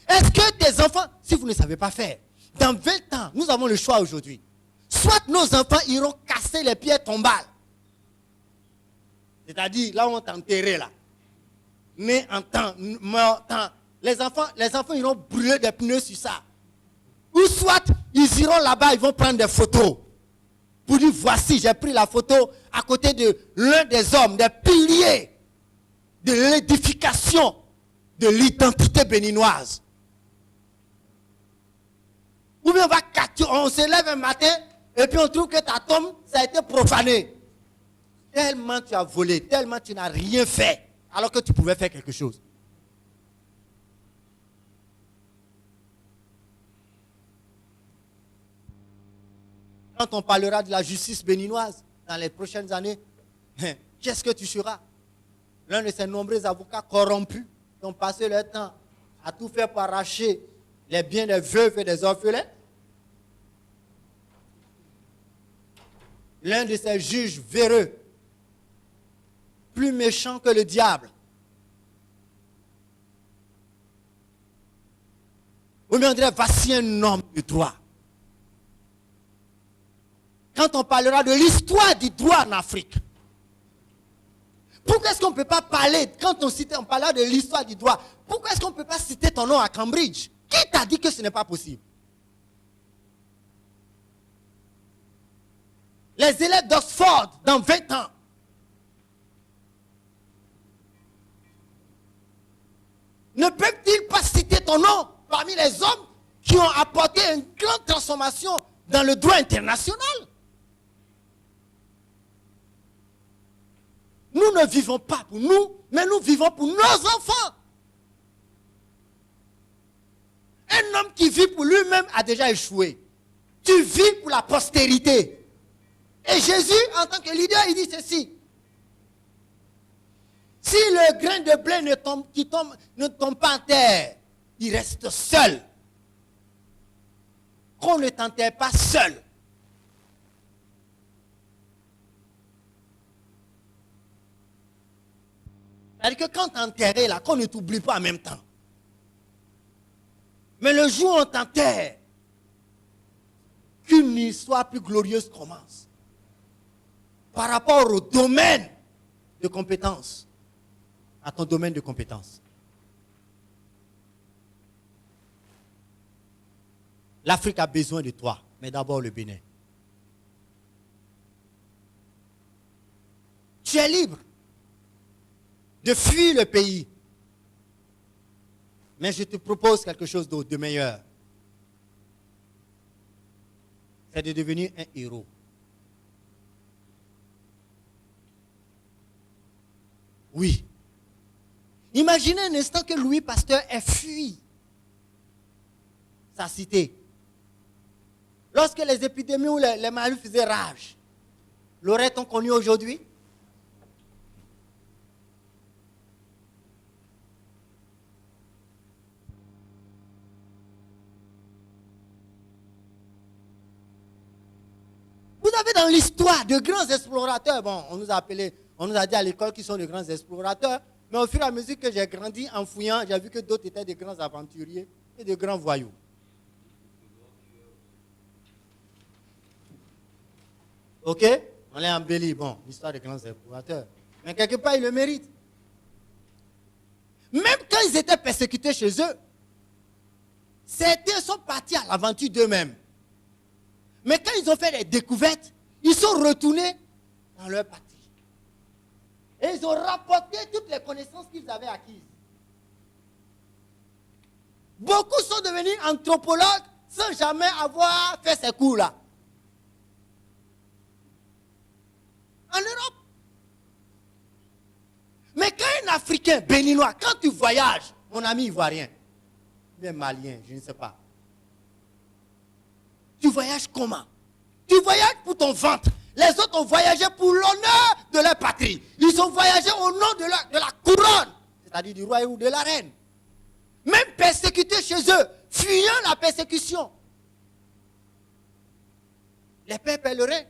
Est-ce que tes enfants, si vous ne savez pas faire, dans 20 ans, nous avons le choix aujourd'hui. Soit nos enfants iront casser les pierres tombales. C'est-à-dire, là où on t'enterrait là. Mais en temps, les enfants iront brûler des pneus sur ça. Ou soit, ils iront là-bas, ils vont prendre des photos. Pour dire, voici, j'ai pris la photo à côté de l'un des hommes, des piliers de l'édification de l'identité béninoise. Ou bien on se lève un matin et puis on trouve que ta tombe, ça a été profané. Tellement tu as volé, tellement tu n'as rien fait, alors que tu pouvais faire quelque chose. Quand on parlera de la justice béninoise dans les prochaines années, qu'est-ce que tu seras? L'un de ces nombreux avocats corrompus qui ont passé leur temps à tout faire pour arracher les biens des veuves et des orphelins. L'un de ces juges véreux, plus méchant que le diable. Ou bien on dirait, voici un homme de droit. Quand on parlera de l'histoire du droit en Afrique, pourquoi est-ce qu'on ne peut pas parler, quand on parlera de l'histoire du droit, pourquoi est-ce qu'on ne peut pas citer ton nom à Cambridge? Qui t'a dit que ce n'est pas possible? Les élèves d'Oxford, dans 20 ans, ne peuvent-ils pas citer ton nom parmi les hommes qui ont apporté une grande transformation dans le droit international? Nous ne vivons pas pour nous, mais nous vivons pour nos enfants. Un homme qui vit pour lui-même a déjà échoué. Tu vis pour la postérité. Et Jésus, en tant que leader, il dit ceci. Si le grain de blé ne tombe pas en terre, il reste seul. Qu'on ne t'enterre pas seul. C'est-à-dire que quand tu es enterré là, qu'on ne t'oublie pas en même temps. Mais le jour où on t'enterre, qu'une histoire plus glorieuse commence. Par rapport au domaine de compétence, à ton domaine de compétence. L'Afrique a besoin de toi, mais d'abord le Bénin. Tu es libre de fuir le pays. Mais je te propose quelque chose d'autre, de meilleur. C'est de devenir un héros. Oui. Imaginez un instant que Louis Pasteur ait fui sa cité. Lorsque les épidémies ou les maladies faisaient rage, l'aurait-on connu aujourd'hui? Vous avez dans l'histoire de grands explorateurs, bon, on nous a dit à l'école qu'ils sont de grands explorateurs, mais au fur et à mesure que j'ai grandi en fouillant, j'ai vu que d'autres étaient de grands aventuriers et de grands voyous. Ok? On l'a embelli, bon, l'histoire des grands explorateurs. Mais quelque part, ils le méritent. Même quand ils étaient persécutés chez eux, certains sont partis à l'aventure d'eux-mêmes. Mais quand ils ont fait des découvertes, ils sont retournés dans leur patrie. Et ils ont rapporté toutes les connaissances qu'ils avaient acquises. Beaucoup sont devenus anthropologues sans jamais avoir fait ces cours-là. En Europe. Mais quand un Africain béninois, quand tu voyages, mon ami ivoirien, bien malien, je ne sais pas. Tu voyages comment? Tu voyages pour ton ventre. Les autres ont voyagé pour l'honneur de leur patrie. Ils ont voyagé au nom de la couronne, c'est-à-dire du roi ou de la reine. Même persécutés chez eux, fuyant la persécution. Les pères pèlerins.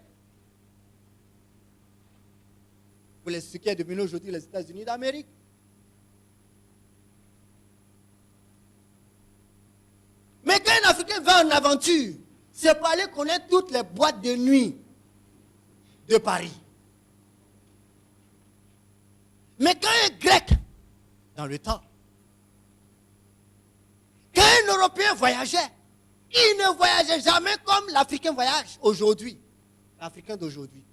Pour ce qui est devenu aujourd'hui les États-Unis d'Amérique. Mais quand un Africain va en aventure, c'est pour aller connaître toutes les boîtes de nuit de Paris. Mais quand un Grec, dans le temps, quand un Européen voyageait, il ne voyageait jamais comme l'Africain voyage aujourd'hui. L'Africain d'aujourd'hui.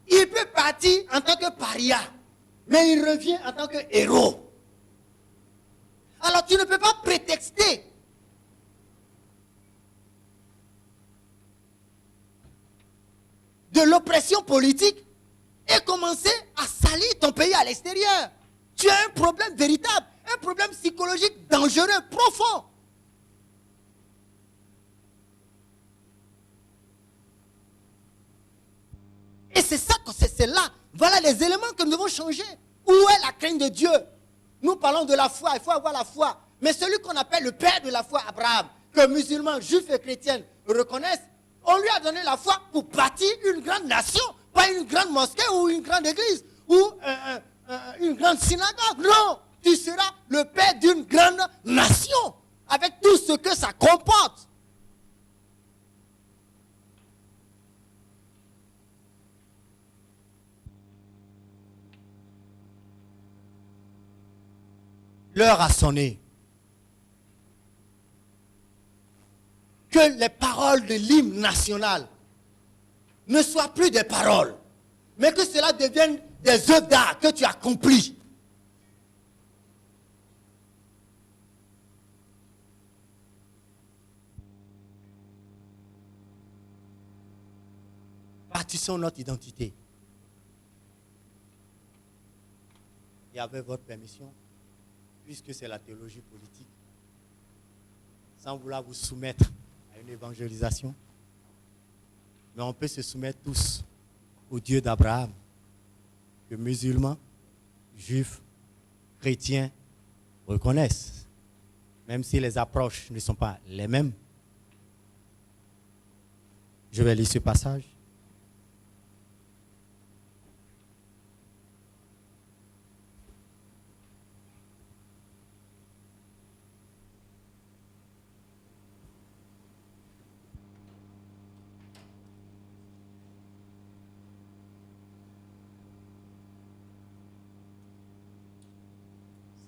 Il peut partir en tant que paria, mais il revient en tant que héros. Alors tu ne peux pas prétexter de l'oppression politique et commencer à salir ton pays à l'extérieur. Tu as un problème véritable, un problème psychologique dangereux, profond. Et c'est ça, c'est là. Voilà les éléments que nous devons changer. Où est la crainte de Dieu? Nous parlons de la foi, il faut avoir la foi. Mais celui qu'on appelle le père de la foi, Abraham, que musulmans, juifs et chrétiens reconnaissent, on lui a donné la foi pour bâtir une grande nation, pas une grande mosquée ou une grande église ou une grande synagogue. Non, tu seras le père d'une grande nation avec tout ce que ça comporte. L'heure a sonné. Que les paroles de l'hymne national ne soient plus des paroles, mais que cela devienne des œuvres d'art que tu accomplis. Bâtissons notre identité. Et avec votre permission, puisque c'est la théologie politique, sans vouloir vous soumettre à une évangélisation, mais on peut se soumettre tous au Dieu d'Abraham, que musulmans, juifs, chrétiens reconnaissent, même si les approches ne sont pas les mêmes. Je vais lire ce passage.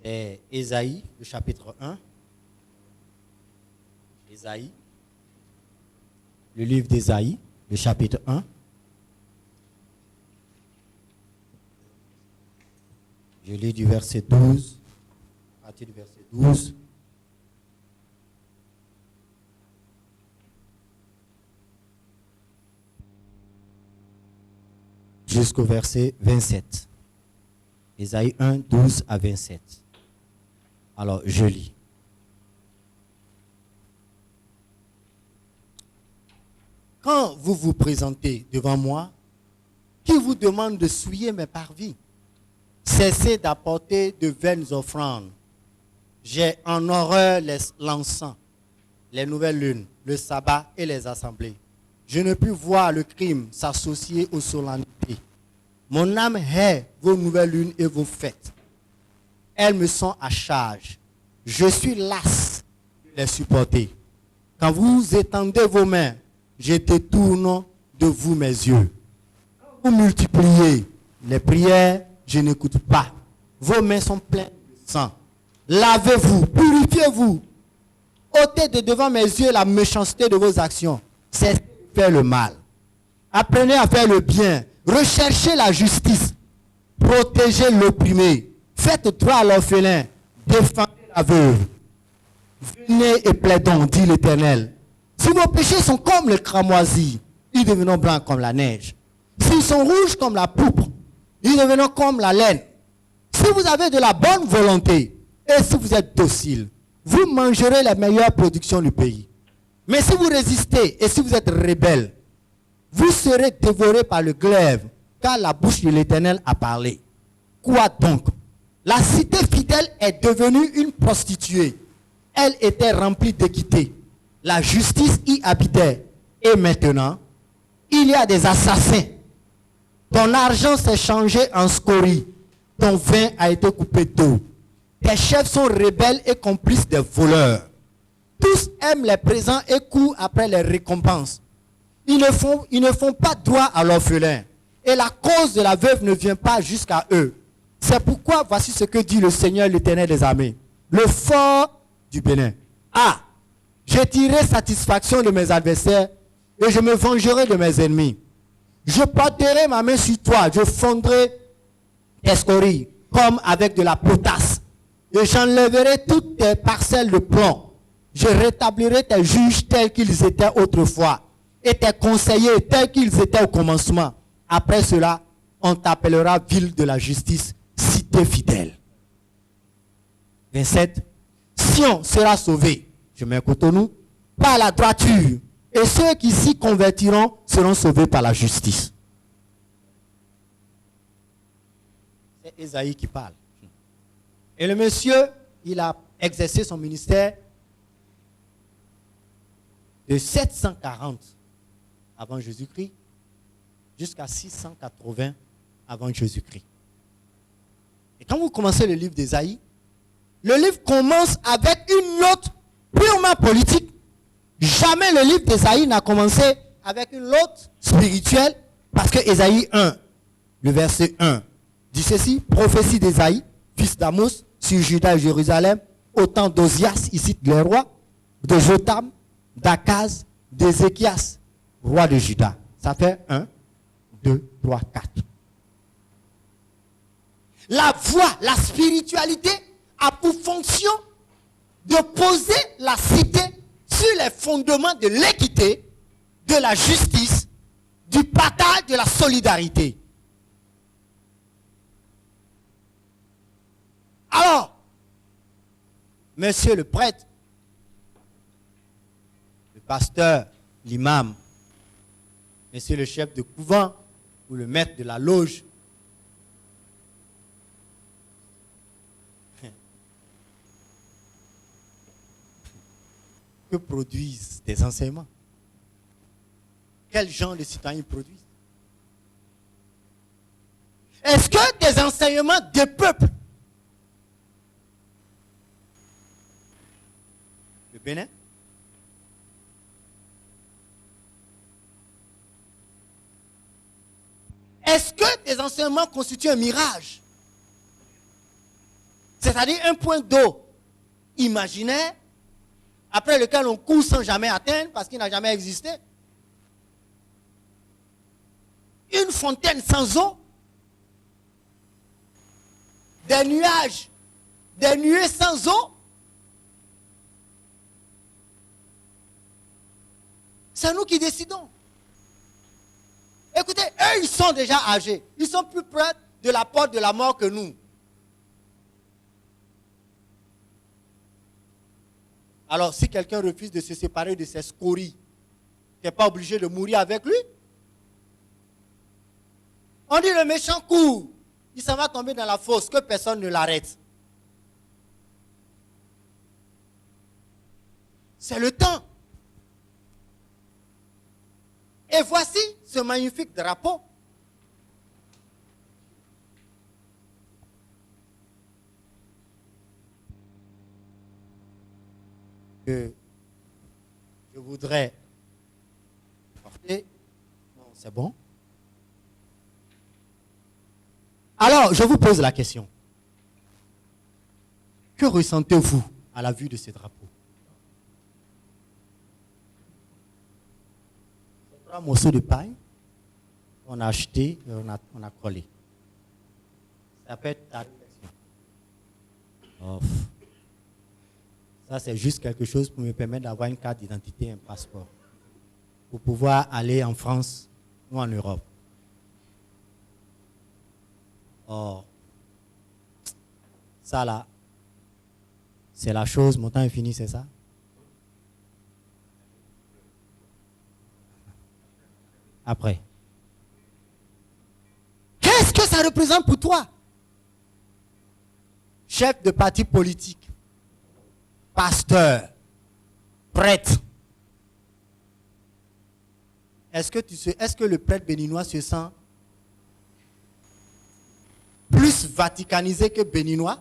C'est Ésaïe, le chapitre 1. Ésaïe. Le livre d'Ésaïe, le chapitre 1. Je lis du verset 12, à partir du verset 12. jusqu'au verset 27. Ésaïe 1, 12 à 27. Alors, je lis. Quand vous vous présentez devant moi, qui vous demande de souiller mes parvis? Cessez d'apporter de vaines offrandes. J'ai en horreur l'encens, les nouvelles lunes, le sabbat et les assemblées. Je ne puis voir le crime s'associer aux solennités. Mon âme hait vos nouvelles lunes et vos fêtes. Elles me sont à charge. Je suis las de les supporter. Quand vous étendez vos mains, je détourne de vous mes yeux. Quand vous multipliez les prières, je n'écoute pas. Vos mains sont pleines de sang. Lavez-vous, purifiez-vous. Ôtez de devant mes yeux la méchanceté de vos actions. Cessez de faire le mal. Apprenez à faire le bien. Recherchez la justice. Protégez l'opprimé. Faites droit à l'orphelin. Défendez la veuve. Venez et plaidons, dit l'Éternel. Si vos péchés sont comme le cramoisi, ils deviendront blancs comme la neige. S'ils sont rouges comme la pourpre, ils deviendront comme la laine. Si vous avez de la bonne volonté et si vous êtes docile, vous mangerez les meilleures productions du pays. Mais si vous résistez et si vous êtes rebelle, vous serez dévorés par le glaive, car la bouche de l'Éternel a parlé. Quoi donc? La cité fidèle est devenue une prostituée. Elle était remplie d'équité. La justice y habitait. Et maintenant, il y a des assassins. Ton argent s'est changé en scorie. Ton vin a été coupé d'eau. Tes chefs sont rebelles et complices des voleurs. Tous aiment les présents et courent après les récompenses. Ils ne font pas droit à l'orphelin. Et la cause de la veuve ne vient pas jusqu'à eux. C'est pourquoi voici ce que dit le Seigneur, l'Éternel des armées, le fort du Bénin. Ah, je tirerai satisfaction de mes adversaires et je me vengerai de mes ennemis. Je porterai ma main sur toi, je fondrai tes scories comme avec de la potasse. Et j'enlèverai toutes tes parcelles de plomb. Je rétablirai tes juges tels qu'ils étaient autrefois et tes conseillers tels qu'ils étaient au commencement. Après cela, on t'appellera ville de la justice, cité fidèle. 27. Sion sera sauvé, je mets un cotonou, par la droiture. Et ceux qui s'y convertiront seront sauvés par la justice. C'est Ésaïe qui parle. Et le monsieur, il a exercé son ministère de 740 avant Jésus-Christ jusqu'à 680 avant Jésus-Christ. Et quand vous commencez le livre d'Ésaïe, le livre commence avec une note purement politique. Jamais le livre d'Ésaïe n'a commencé avec une note spirituelle, parce que Ésaïe 1, le verset 1, dit ceci: prophétie d'Ésaïe, fils d'Amos, sur Juda et Jérusalem, au temps d'Ozias, ici les rois, de Jotam, d'Akaz, d'Ézéchias, roi de Juda. Ça fait 1, 2, 3, 4. La foi, la spiritualité a pour fonction de poser la cité sur les fondements de l'équité, de la justice, du partage, de la solidarité. Alors, monsieur le prêtre, le pasteur, l'imam, monsieur le chef de couvent ou le maître de la loge, que produisent des enseignements? Quel genre de citoyens ils produisent? Est-ce que des enseignements des peuples, le Bénin, est-ce que des enseignements constituent un mirage? C'est-à-dire un point d'eau imaginaire après lequel on court sans jamais atteindre parce qu'il n'a jamais existé. Une fontaine sans eau. Des nuages, des nuées sans eau. C'est nous qui décidons. Et Écoutez, eux, ils sont déjà âgés. Ils sont plus près de la porte de la mort que nous. Alors, si quelqu'un refuse de se séparer de ses scories, tu n'es pas obligé de mourir avec lui. On dit le méchant court. Il s'en va tomber dans la fosse, que personne ne l'arrête. C'est le temps. Et voici ce magnifique drapeau. Que je voudrais porter. Non, c'est bon. Alors, je vous pose la question. Que ressentez-vous à la vue de ce drapeau? Un morceau de paille, on a acheté et on a collé. Ça peut être ta réflexion. Oh. Ça, c'est juste quelque chose pour me permettre d'avoir une carte d'identité et un passeport. Pour pouvoir aller en France ou en Europe. Oh. Ça là, c'est la chose, mon temps est fini, c'est ça? Après. Qu'est-ce que ça représente pour toi? Chef de parti politique, pasteur, prêtre. Est-ce que le prêtre béninois se sent plus vaticanisé que béninois?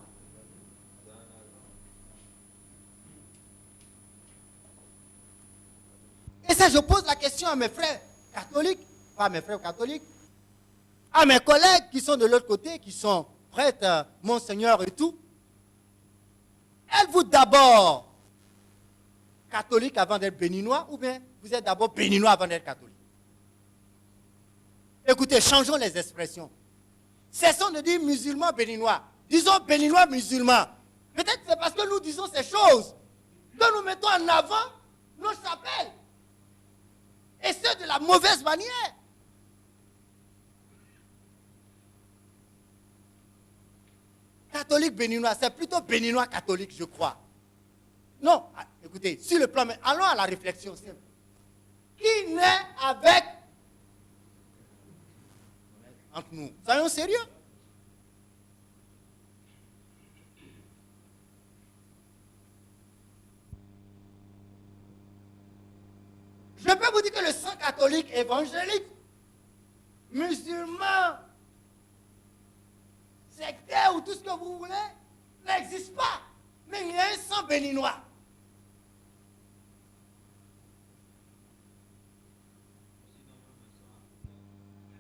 Et ça, je pose la question à mes frères catholiques, pas à mes frères catholiques, à mes collègues qui sont de l'autre côté, qui sont prêtres, monseigneur et tout. Êtes-vous d'abord catholique avant d'être béninois ou bien vous êtes d'abord béninois avant d'être catholique? Écoutez, changeons les expressions. Cessons de dire musulmans béninois. Disons béninois musulmans. Peut-être c'est parce que nous disons ces choses que nous mettons en avant nos chapelles. Et ce, de la mauvaise manière. Catholique béninois, c'est plutôt béninois catholique, je crois. Non, écoutez, sur le plan, allons à la réflexion simple. Qui naît avec, entre nous, soyons sérieux. Je peux vous dire que le sang catholique évangélique, musulman, sectaire ou tout ce que vous voulez, n'existe pas. Mais il y a un sang béninois.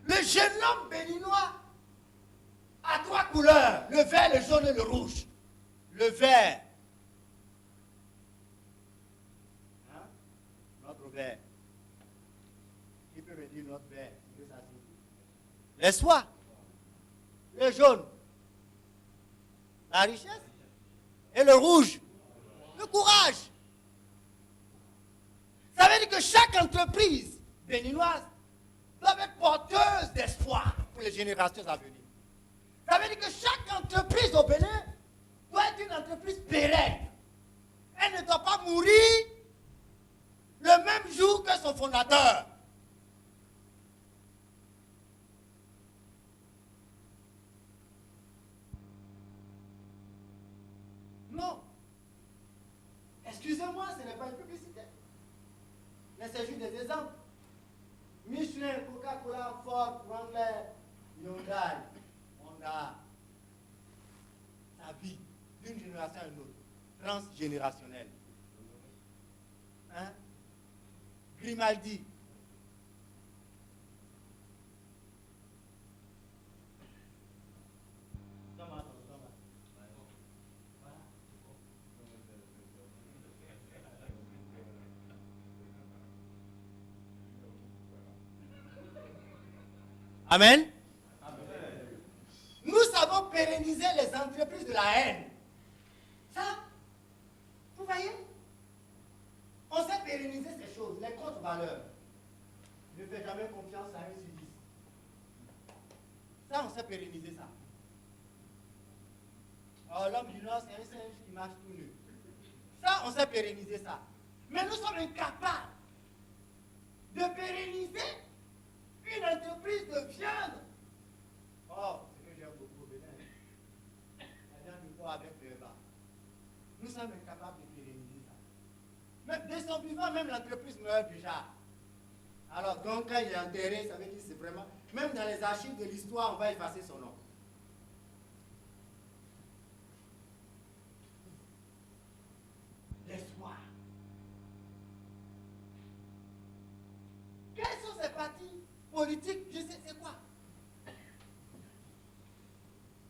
Le jeune homme béninois a trois couleurs, le vert, le jaune et le rouge. Le vert. Hein? Notre vert. Qui peut me dire notre vert? L'espoir. Le jaune. La richesse. Et le rouge. Le courage. Ça veut dire que chaque entreprise béninoise doit être porteuse d'espoir pour les générations à venir. Ça veut dire que chaque entreprise au Bénin doit être une entreprise pérenne. Elle ne doit pas mourir le même jour que son fondateur. Non. Excusez-moi, ce n'est pas une publicité. Mais c'est juste des exemples. Michelin, Coca-Cola, Ford, Wrangler, Hyundai, Honda. Ça vit d'une génération à une autre. Transgénérationnel. Hein? Grimaldi. Amen. Nous savons pérenniser les entreprises de la haine. Ça, vous voyez? On sait pérenniser ces choses, les contre-valeurs. Ne fais jamais confiance à un sudiste. Ça, on sait pérenniser ça. Oh, l'homme du Nord, c'est un singe qui marche tout nu. Ça, on sait pérenniser ça. Mais nous sommes incapables de pérenniser une entreprise de viande. Oh, c'est que j'aime beaucoup au Bénin. La viande du porc avec le bas. Nous sommes incapables de pérenniser ça. Mais dès son vivant, même l'entreprise meurt déjà. Alors, donc, quand il est enterré, ça veut dire que c'est vraiment... Même dans les archives de l'histoire, on va effacer son nom. L'espoir. Quels sont ces partis politiques? Je sais, c'est quoi?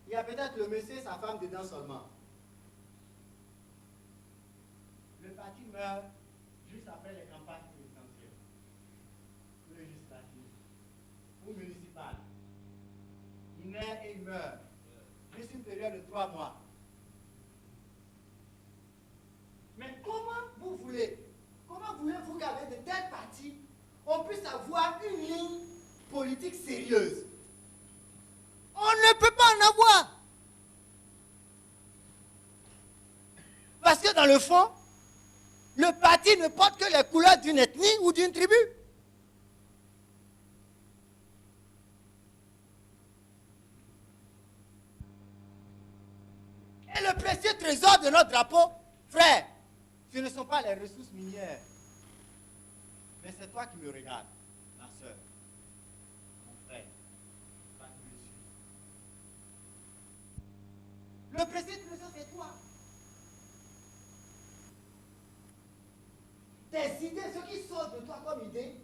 Il y a peut-être le monsieur et sa femme dedans seulement. Le parti meurt juste après les campagnes présidentielles, ou législatives, ou municipales. Il naît et il meurt. Juste une période de 3 mois. Mais comment voulez-vous qu'avec de tels partis, on puisse avoir une ligne politique sérieuse? On ne peut pas en avoir. Parce que dans le fond, le parti ne porte que les couleurs d'une ethnie ou d'une tribu. Et le précieux trésor de notre drapeau, frère, ce ne sont pas les ressources minières. Mais c'est toi qui me regardes, ma soeur, mon frère, toi qui me suis. Le précieux trésor, c'est toi. Tes idées, ce qui sort de toi comme idée,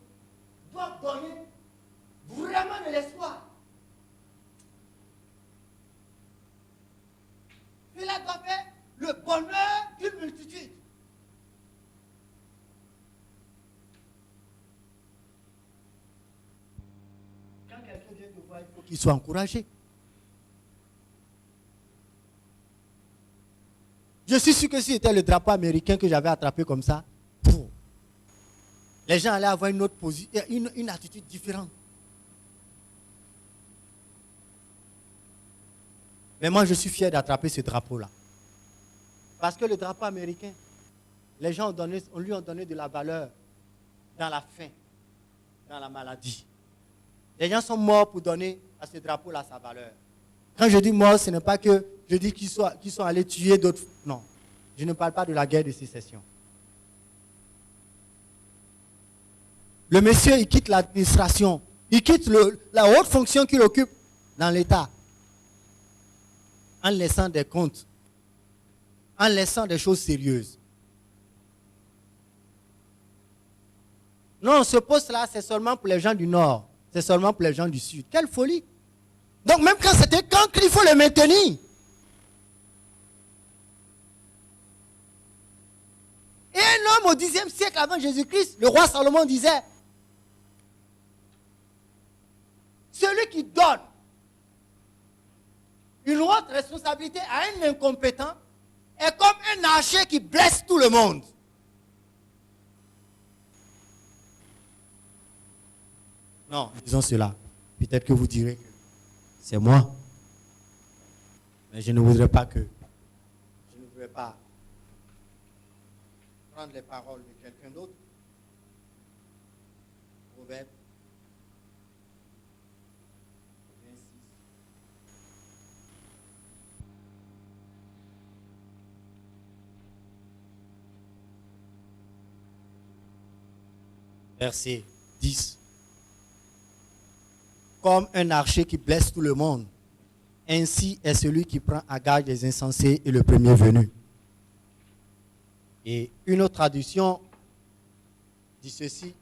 doivent donner vraiment de l'espoir. Cela doit faire le bonheur d'une multitude. Quand quelqu'un vient te voir, il faut qu'il soit encouragé. Je suis sûr que si c'était le drapeau américain que j'avais attrapé comme ça, les gens allaient avoir une autre position, une attitude différente. Mais moi, je suis fier d'attraper ce drapeau-là. Parce que le drapeau américain, les gens lui ont donné de la valeur dans la faim, dans la maladie. Les gens sont morts pour donner à ce drapeau-là sa valeur. Quand je dis mort, ce n'est pas que je dis qu'ils sont allés tuer d'autres. Non, je ne parle pas de la guerre de sécession. Le monsieur, il quitte l'administration, il quitte la haute fonction qu'il occupe dans l'État, en laissant des comptes, en laissant des choses sérieuses. Non, ce poste-là, c'est seulement pour les gens du Nord, c'est seulement pour les gens du Sud. Quelle folie! Donc même quand c'était cancre, il faut le maintenir. Et un homme au Xe siècle avant Jésus-Christ, le roi Salomon disait, celui qui donne une haute responsabilité à un incompétent est comme un archer qui blesse tout le monde. Non, disons cela. Peut-être que vous direz que c'est moi. Mais je ne voudrais pas prendre les paroles de quelqu'un d'autre. Proverbe 26. Verset 10. Comme un archer qui blesse tout le monde, ainsi est celui qui prend à gage les insensés et le premier venu. Et une autre traduction dit ceci.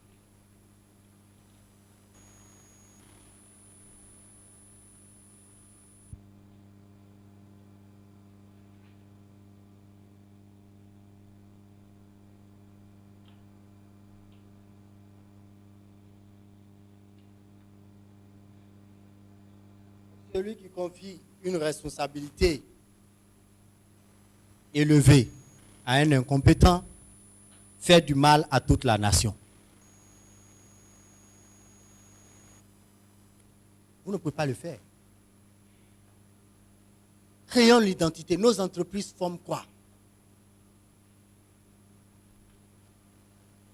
Celui qui confie une responsabilité élevée à un incompétent fait du mal à toute la nation. Vous ne pouvez pas le faire. créons l'identité. Nos entreprises forment quoi?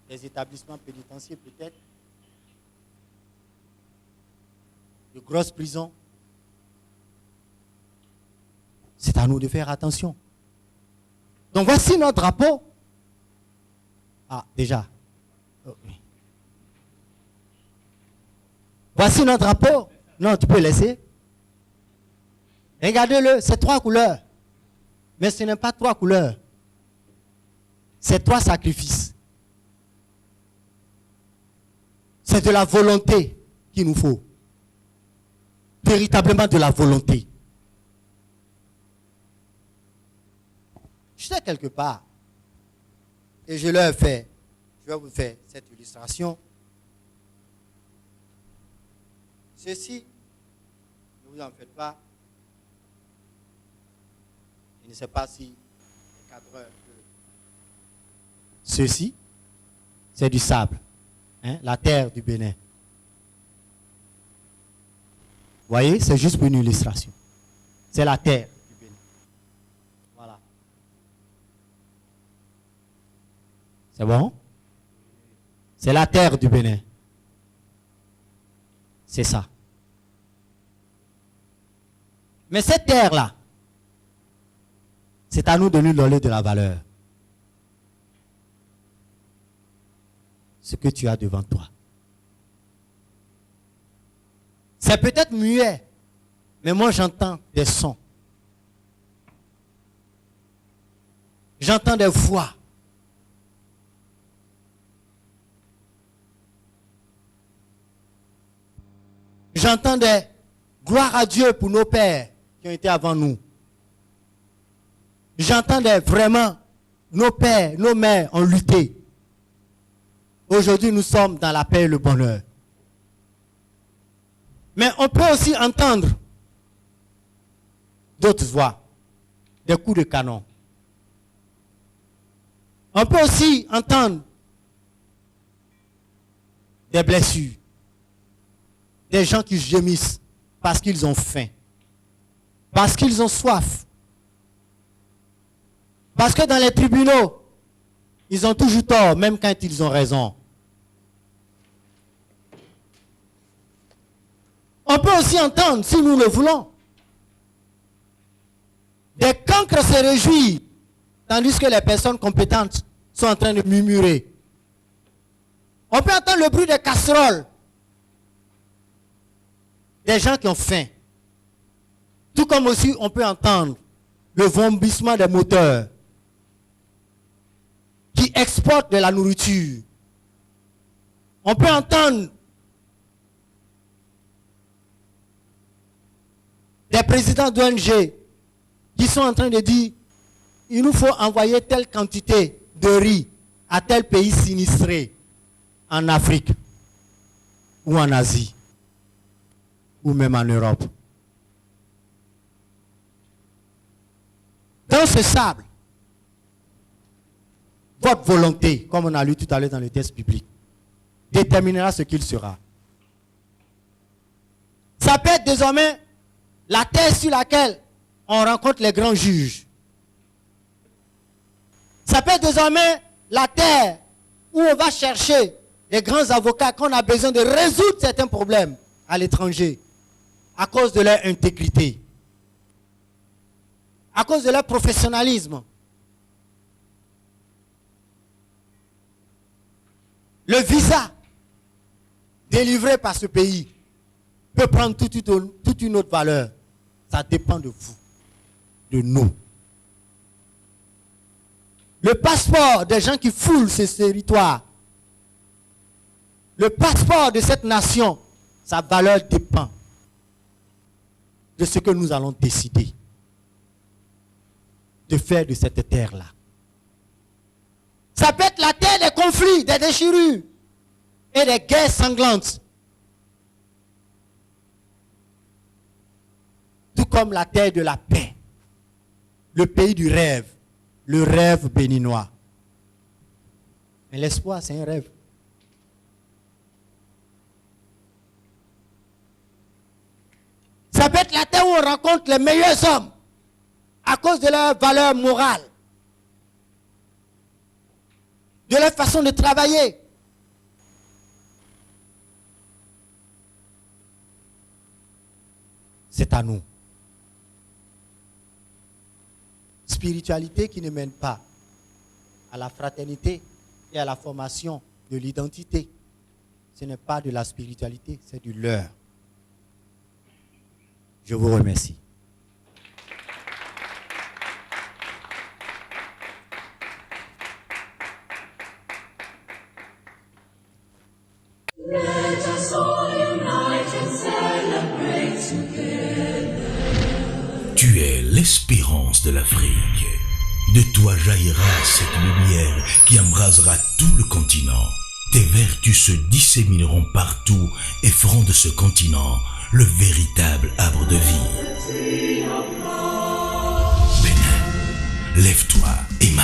Des établissements pénitentiaires peut-être, de grosses prisons. C'est à nous de faire attention. Donc voici notre drapeau. Ah, déjà. Oh, oui. Voici notre drapeau. Non, tu peux laisser. Regardez-le, c'est 3 couleurs. Mais ce n'est pas 3 couleurs. C'est 3 sacrifices. C'est de la volonté qu'il nous faut. Véritablement de la volonté. Je sais quelque part, et je vais vous faire cette illustration. Ceci, ne vous en faites pas. Je ne sais pas si les cadreurs. Ceci, c'est du sable, hein, la terre du Bénin. Vous voyez, c'est juste pour une illustration. C'est la terre du Bénin. Voilà. C'est bon? C'est la terre du Bénin. C'est ça. Mais cette terre-là, c'est à nous de lui donner de la valeur. Ce que tu as devant toi. C'est peut-être muet, mais moi j'entends des sons. J'entends des voix. J'entends des gloires à Dieu pour nos pères qui ont été avant nous. J'entends vraiment nos pères, nos mères ont lutté. Aujourd'hui, nous sommes dans la paix et le bonheur. Mais on peut aussi entendre d'autres voix, des coups de canon. On peut aussi entendre des blessures, des gens qui gémissent parce qu'ils ont faim, parce qu'ils ont soif. Parce que dans les tribunaux, ils ont toujours tort, même quand ils ont raison. On peut aussi entendre, si nous le voulons, des cancres se réjouir, tandis que les personnes compétentes sont en train de murmurer. On peut entendre le bruit des casseroles, des gens qui ont faim. Tout comme aussi on peut entendre le vomissement des moteurs qui exportent de la nourriture. On peut entendre des présidents d'ONG qui sont en train de dire il nous faut envoyer telle quantité de riz à tel pays sinistré en Afrique ou en Asie ou même en Europe. Dans ce sable, votre volonté, comme on a lu tout à l'heure dans le texte biblique, déterminera ce qu'il sera. Ça peut être désormais la terre sur laquelle on rencontre les grands juges. Ça peut être désormais la terre où on va chercher les grands avocats quand on a besoin de résoudre certains problèmes à l'étranger à cause de leur intégrité, à cause de leur professionnalisme. Le visa délivré par ce pays peut prendre toute une autre valeur. Ça dépend de vous, de nous. Le passeport des gens qui foulent ce territoire, le passeport de cette nation, sa valeur dépend de ce que nous allons décider de faire de cette terre-là. Ça peut être la terre des conflits, des déchirures et des guerres sanglantes. Tout comme la terre de la paix, le pays du rêve, le rêve béninois. Mais l'espoir, c'est un rêve. Ça peut être la terre où on rencontre les meilleurs hommes à cause de leur valeur morale, de leur façon de travailler. C'est à nous. Spiritualité qui ne mène pas à la fraternité et à la formation de l'identité. Ce n'est pas de la spiritualité, c'est du leurre. Je vous remercie. Let us all unite and celebrate together. Tu es l'espérance de l'Afrique. De toi jaillira cette lumière qui embrasera tout le continent. Tes vertus se dissémineront partout et feront de ce continent le véritable arbre de vie. Bénin, lève-toi et marche.